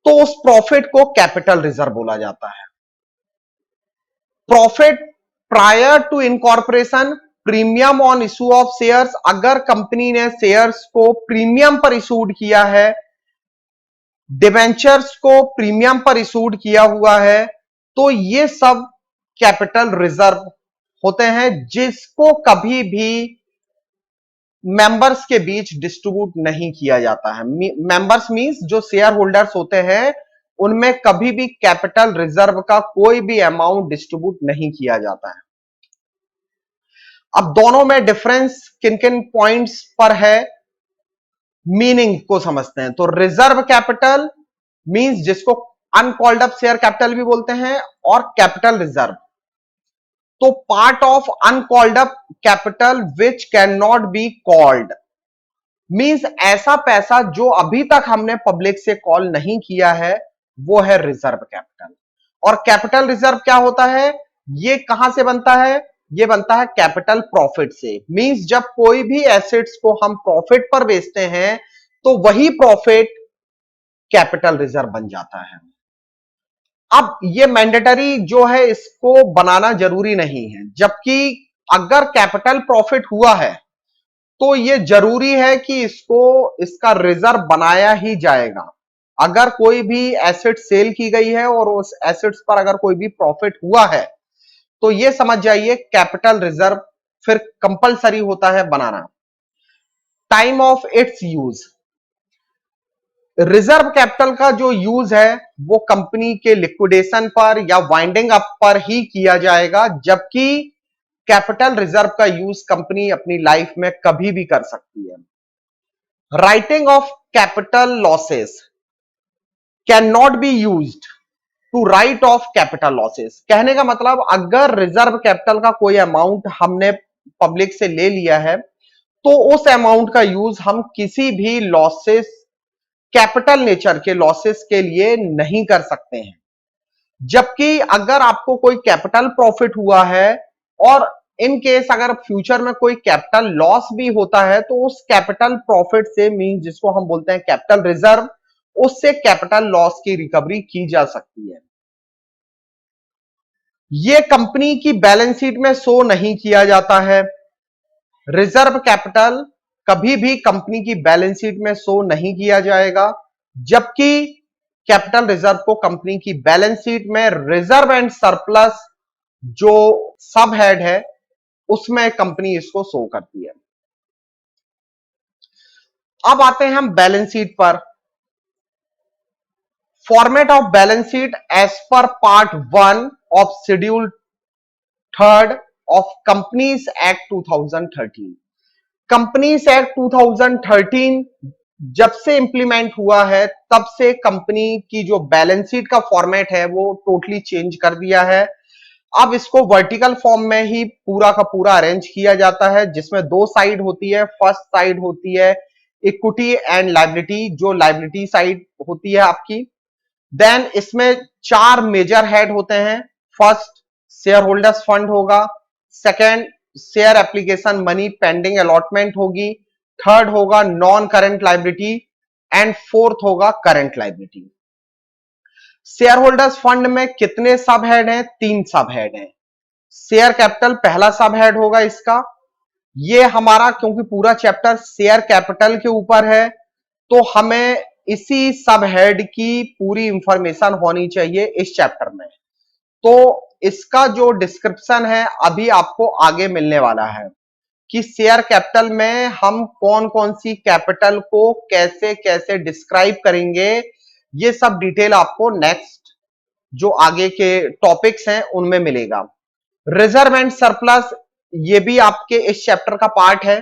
तो उस प्रॉफिट को कैपिटल रिजर्व बोला जाता है। Profit prior to incorporation premium on issue of shares, अगर कंपनी ने शेयर्स को प्रीमियम पर इशूड किया है, डिवेंचर्स को प्रीमियम पर इशूड किया हुआ है, तो ये सब कैपिटल रिजर्व होते हैं, जिसको कभी भी मेंबर्स के बीच डिस्ट्रीब्यूट नहीं किया जाता है। मेंबर्स मींस जो शेयर होल्डर्स होते हैं, उनमें कभी भी कैपिटल रिजर्व का कोई भी अमाउंट डिस्ट्रीब्यूट नहीं किया जाता है। अब दोनों में डिफरेंस किन किन पॉइंट्स पर है, मीनिंग को समझते हैं। तो रिजर्व कैपिटल मींस जिसको अनकॉल्ड अप शेयर कैपिटल भी बोलते हैं, और कैपिटल रिजर्व, तो part of uncalled up capital which can not be called, means ऐसा पैसा जो अभी तक हमने पब्लिक से कॉल नहीं किया है, वो है रिजर्व कैपिटल। और कैपिटल रिजर्व क्या होता है, ये कहां से बनता है, ये बनता है कैपिटल प्रॉफिट से। मींस जब कोई भी एसेट्स को हम प्रॉफिट पर बेचते हैं, तो वही प्रॉफिट कैपिटल रिजर्व बन जाता है। अब ये मैंडेटरी जो है, इसको बनाना जरूरी नहीं है, जबकि अगर कैपिटल प्रॉफिट हुआ है तो ये जरूरी है कि इसका रिजर्व बनाया ही जाएगा। अगर कोई भी एसेट सेल की गई है और उस एसेट्स पर अगर कोई भी प्रॉफिट हुआ है, तो ये समझ जाइए कैपिटल रिजर्व फिर कंपलसरी होता है बनाना। Time of its use, reserve capital का जो यूज है वो कंपनी के लिक्विडेशन पर या वाइंडिंग अप पर ही किया जाएगा, जबकि कैपिटल रिजर्व का यूज कंपनी अपनी लाइफ में कभी भी कर सकती है। Writing off capital losses can not be used to write off capital losses. कहने का मतलब, अगर रिजर्व कैपिटल का कोई अमाउंट हमने पब्लिक से ले लिया है, तो उस अमाउंट का यूज हम किसी भी लॉसेस, कैपिटल नेचर के लॉसेस के लिए नहीं कर सकते हैं। जबकि अगर आपको कोई कैपिटल प्रॉफिट हुआ है और इन केस अगर फ्यूचर में कोई कैपिटल लॉस भी होता है, तो उस कैपिटल प्रॉफिट से, मीन जिसको हम बोलते हैं कैपिटल रिजर्व, उससे कैपिटल लॉस की रिकवरी की जा सकती है। यह कंपनी की बैलेंस शीट में शो नहीं किया जाता है। रिजर्व कैपिटल कभी भी कंपनी की बैलेंस शीट में शो नहीं किया जाएगा, जबकि कैपिटल रिजर्व को कंपनी की बैलेंस शीट में रिजर्व एंड सरप्लस जो सब हेड है, उसमें कंपनी इसको शो करती है। अब आते हैं हम बैलेंस शीट पर। Format of balance sheet as per part 1 of schedule 3 of companies act 2013। Companies act 2013 जब से इंप्लीमेंट हुआ है, तब से कंपनी की जो बैलेंस शीट का फॉर्मेट है वो टोटली चेंज कर दिया है। अब इसको वर्टिकल फॉर्म में ही पूरा का पूरा अरेंज किया जाता है, जिसमें दो साइड होती है। फर्स्ट साइड होती है इक्विटी एंड लायबिलिटी, जो लायबिलिटी साइड होती है आपकी। देन इसमें 4 मेजर हेड होते हैं। फर्स्ट शेयर होल्डर्स फंड होगा, second share application money pending allotment होगी, थर्ड होगा non current liability, and fourth होगा current liability. Share holders fund में कितने सब हेड हैं? 3 सब हेड हैं। शेयर कैपिटल पहला सब हेड होगा इसका। ये हमारा, क्योंकि पूरा चैप्टर शेयर कैपिटल के ऊपर है, तो हमें इसी सब हेड की पूरी इंफॉर्मेशन होनी चाहिए इस चैप्टर में। तो इसका जो डिस्क्रिप्शन है अभी आपको आगे मिलने वाला है कि शेयर कैपिटल में हम कौन कौन सी कैपिटल को कैसे कैसे डिस्क्राइब करेंगे। ये सब डिटेल आपको नेक्स्ट जो आगे के टॉपिक्स हैं उनमें मिलेगा। रिजर्व एंड सरप्लस, ये भी आपके इस चैप्टर का पार्ट है।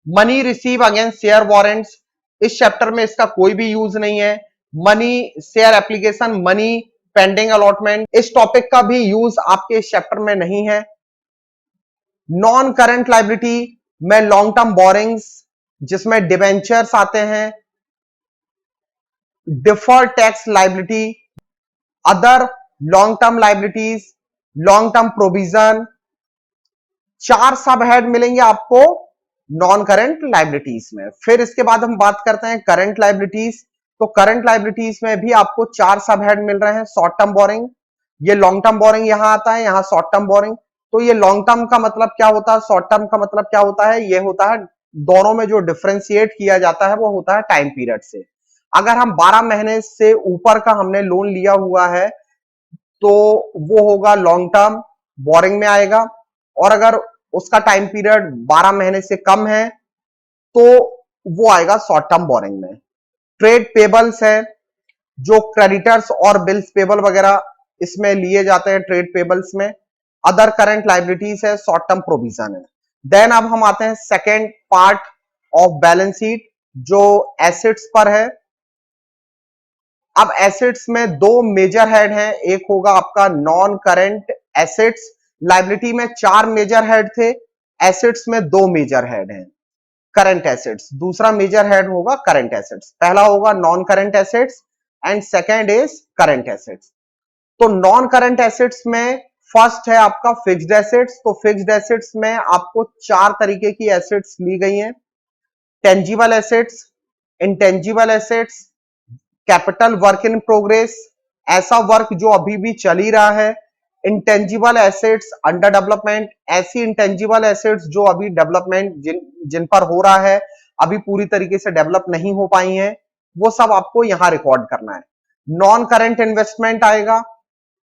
Money receive against share warrants, इस चैप्टर में इसका कोई भी यूज नहीं है। Money share application money pending allotment, इस टॉपिक का भी यूज आपके इस चैप्टर में नहीं है। नॉन करंट लायबिलिटी में लॉन्ग टर्म बोरिंग्स, जिसमें डिवेंचर्स आते हैं, deferred tax liability, other long term liabilities, long term provision, 4 सब हेड मिलेंगे आपको नॉन करंट लायबिलिटीज में। फिर इसके बाद हम बात करते हैं करंट लायबिलिटीज। तो करंट लायबिलिटीज में भी आपको 4 सब हेड मिल रहे हैं। शॉर्ट टर्म बोरिंग, ये लॉन्ग टर्म बोरिंग यहां आता है, यहां शॉर्ट टर्म बोरिंग। तो ये लॉन्ग टर्म का मतलब क्या होता है, शॉर्ट टर्म का मतलब क्या होता है, ये होता है दोनों में जो डिफरेंशिएट किया जाता है वो होता है टाइम पीरियड से। अगर हम 12 महीने से ऊपर का हमने लोन लिया हुआ है तो वो होगा लॉन्ग टर्म, बोरिंग में आएगा। और अगर उसका टाइम पीरियड 12 महीने से कम है तो वो आएगा शॉर्ट टर्म बोरिंग में। ट्रेड पेबल्स है, जो क्रेडिटर्स और बिल्स पेबल वगैरह इसमें लिए जाते हैं ट्रेड पेबल्स में। अदर करंट लाइबिलिटीज है, शॉर्ट टर्म प्रोविजन है। देन अब हम आते हैं second part of balance sheet जो एसेट्स पर है। अब एसेट्स में दो मेजर हेड हैं, एक होगा आपका नॉन करंट एसेट्स। लाइबिलिटी में 4 मेजर हेड थे, एसेट्स में 2 मेजर हेड हैं। करंट एसेट्स, दूसरा मेजर हेड होगा करंट एसेट्स। पहला होगा non current assets and second is current assets. तो नॉन करंट एसेट्स में फर्स्ट है आपका फिक्स्ड एसेट्स। तो फिक्स्ड एसेट्स में आपको 4 तरीके की एसेट्स ली गई हैं। Tangible assets, intangible assets, capital work in progress, ऐसा वर्क जो अभी भी चल ही रहा है। इंटेंजिबल एसेट्स अंडर डेवलपमेंट, ऐसी इंटेंजिबल एसेट्स जो अभी डेवलपमेंट जिन पर हो रहा है, अभी पूरी तरीके से डेवलप नहीं हो पाई हैं, वो सब आपको यहां रिकॉर्ड करना है। नॉन करंट इन्वेस्टमेंट आएगा,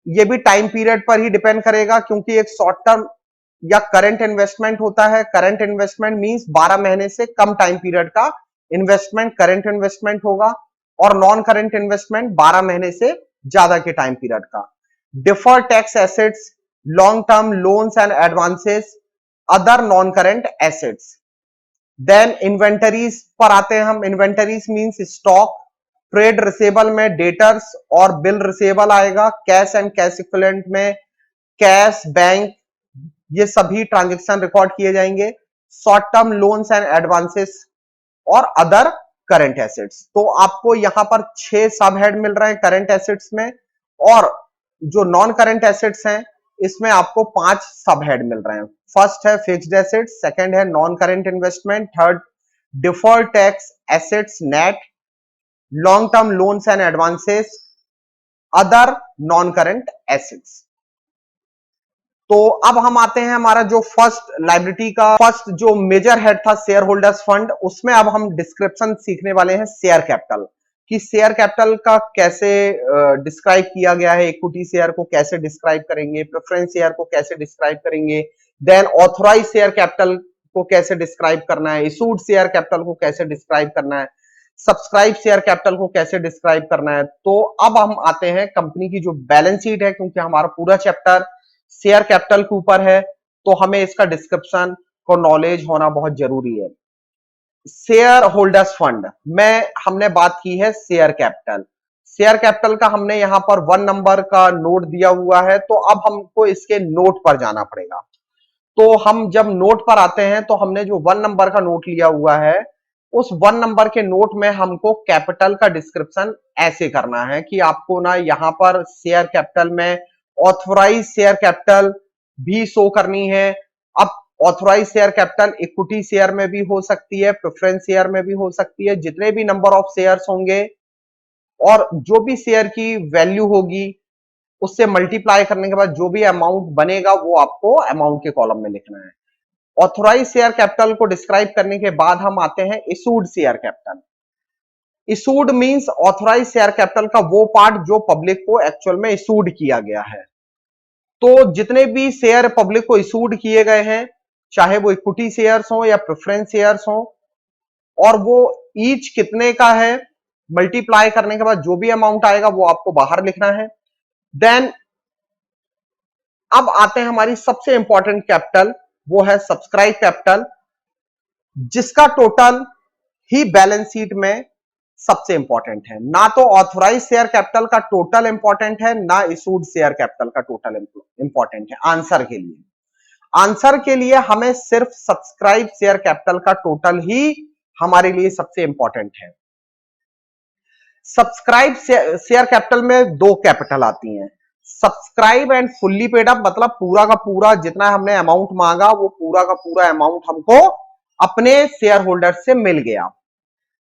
ये भी टाइम पीरियड पर ही डिपेंड करेगा क्योंकि एक शॉर्ट टर्म या करंट इन्वेस्टमेंट होता है। करंट इन्वेस्टमेंट मींस 12 महीने से कम टाइम पीरियड का इन्वेस्टमेंट करंट इन्वेस्टमेंट होगा, और नॉन करंट इन्वेस्टमेंट 12 महीने से ज्यादा के टाइम पीरियड का। Deferred tax assets, long term loans and advances, other non current assets. Then inventories पर आते हैं हम। Inventories means stock. Trade receivable में डेटर्स और बिल रिसेबल आएगा। कैश एंड कैश इक्विवेलेंट में कैश, बैंक, ये सभी ट्रांजेक्शन रिकॉर्ड किए जाएंगे। Short term loans and advances और अदर करंट एसेट्स। तो आपको यहां पर 6 सब हेड मिल रहे हैं करंट एसेट्स में, और जो नॉन करंट एसेट्स हैं इसमें आपको 5 सब हेड मिल रहे हैं। फर्स्ट है फिक्स्ड एसेट्स, सेकंड है non current investment, third deferred tax assets net, long term loans and advances, other non current assets. तो अब हम आते हैं हमारा जो फर्स्ट लाइबिलिटी का फर्स्ट जो मेजर हेड था शेयर होल्डर्स फंड, उसमें अब हम डिस्क्रिप्शन सीखने वाले हैं शेयर कैपिटल, कि शेयर कैपिटल का कैसे डिस्क्राइब किया गया है, इक्विटी शेयर को कैसे डिस्क्राइब करेंगे, प्रेफरेंस शेयर को कैसे डिस्क्राइब करेंगे, देन ऑथराइज शेयर कैपिटल को कैसे डिस्क्राइब करना है, इशूड शेयर कैपिटल को कैसे डिस्क्राइब करना है, सब्सक्राइब शेयर कैपिटल को कैसे डिस्क्राइब करना है। तो अब हम आते हैं कंपनी की जो बैलेंस शीट है, क्योंकि हमारा पूरा चैप्टर शेयर कैपिटल के ऊपर है तो हमें इसका डिस्क्रिप्शन को नॉलेज होना बहुत जरूरी है। शेयर होल्डर्स फंड में हमने बात की है शेयर कैपिटल। शेयर कैपिटल का हमने यहां पर 1 नंबर का नोट दिया हुआ है, तो अब हमको इसके नोट पर जाना पड़ेगा। तो हम जब नोट पर आते हैं तो हमने जो 1 नंबर का नोट लिया हुआ है, उस 1 नंबर के नोट में हमको कैपिटल का डिस्क्रिप्शन ऐसे करना है कि आपको ना यहां पर शेयर कैपिटल में ऑथराइज शेयर कैपिटल भी शो करनी है। अब authorise share capital equity share में भी हो सकती है, प्रेफरेंस शेयर में भी हो सकती है। जितने भी नंबर ऑफ शेयर्स होंगे और जो भी शेयर की वैल्यू होगी उससे मल्टीप्लाई करने के बाद जो भी अमाउंट बनेगा वो आपको अमाउंट के कॉलम में लिखना है। ऑथराइज शेयर कैपिटल को डिस्क्राइब करने के बाद हम आते हैं issued share capital. Issued means authorise share capital का वो पार्ट जो पब्लिक को एक्चुअल में इशूड किया गया है। तो जितने भी शेयर पब्लिक को इशूड किए गए हैं, चाहे वो इक्विटी शेयर्स हो या प्रेफरेंस शेयर्स हो, और वो ईच कितने का है, मल्टीप्लाई करने के बाद जो भी अमाउंट आएगा वो आपको बाहर लिखना है। देन अब आते हैं हमारी सबसे इंपॉर्टेंट कैपिटल, वो है सब्सक्राइब कैपिटल, जिसका टोटल ही बैलेंस शीट में सबसे इंपॉर्टेंट है। ना तो ऑथराइज शेयर कैपिटल का टोटल इंपॉर्टेंट है, ना इशूड शेयर कैपिटल का टोटल इंपॉर्टेंट है। आंसर के लिए हमें सिर्फ सब्सक्राइब शेयर कैपिटल का टोटल ही हमारे लिए सबसे इंपॉर्टेंट है। सब्सक्राइब शेयर कैपिटल में 2 कैपिटल आती हैं, subscribe and fully paid up, मतलब पूरा का पूरा जितना हमने अमाउंट मांगा वो पूरा का पूरा अमाउंट हमको अपने शेयर होल्डर से मिल गया।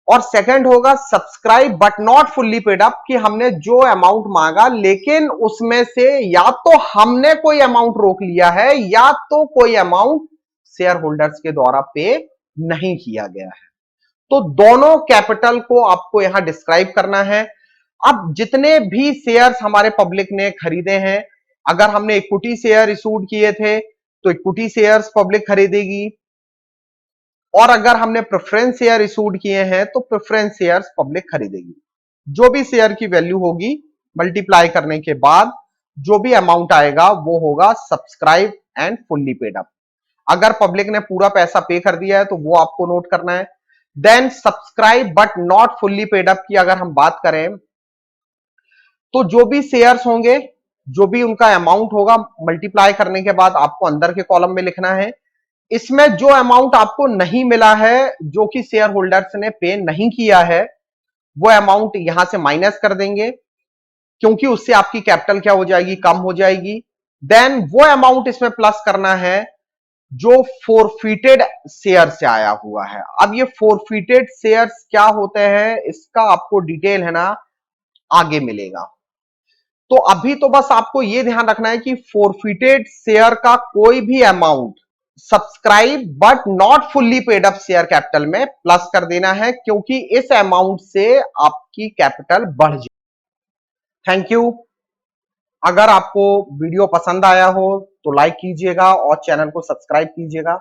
और सेकंड होगा subscribe but not fully paid up, कि हमने जो अमाउंट मांगा लेकिन उसमें से या तो हमने कोई अमाउंट रोक लिया है या तो कोई अमाउंट शेयर होल्डर्स के द्वारा पे नहीं किया गया है। तो दोनों कैपिटल को आपको यहां डिस्क्राइब करना है। अब जितने भी शेयर्स हमारे पब्लिक ने खरीदे हैं, अगर हमने इक्विटी शेयर इशूड किए थे तो इक्विटी शेयर्स पब्लिक खरीदेगी, और अगर हमने प्रेफरेंस शेयर इशूड किए हैं तो प्रेफरेंस शेयर्स पब्लिक खरीदेगी। जो भी शेयर की वैल्यू होगी मल्टीप्लाई करने के बाद जो भी अमाउंट आएगा वो होगा subscribe and fully paid up. अगर पब्लिक ने पूरा पैसा पे कर दिया है तो वो आपको नोट करना है। Then subscribe but not fully paid up की अगर हम बात करें तो जो भी शेयर्स होंगे, जो भी उनका अमाउंट होगा, मल्टीप्लाई करने के बाद आपको अंदर के कॉलम में लिखना है। इसमें जो अमाउंट आपको नहीं मिला है, जो कि शेयर होल्डर्स ने पे नहीं किया है, वो अमाउंट यहां से माइनस कर देंगे, क्योंकि उससे आपकी कैपिटल क्या हो जाएगी, कम हो जाएगी। देन वो अमाउंट इसमें प्लस करना है जो फोरफिटेड शेयर से आया हुआ है। अब ये फोरफिटेड शेयर्स क्या होते हैं इसका आपको डिटेल है ना आगे मिलेगा। तो अभी तो बस आपको यह ध्यान रखना है कि फोरफिटेड शेयर का कोई भी amount subscribe but not fully paid up share capital में प्लस कर देना है, क्योंकि इस अमाउंट से आपकी कैपिटल बढ़ जाए। Thank you. अगर आपको वीडियो पसंद आया हो तो लाइक कीजिएगा और चैनल को सब्सक्राइब कीजिएगा।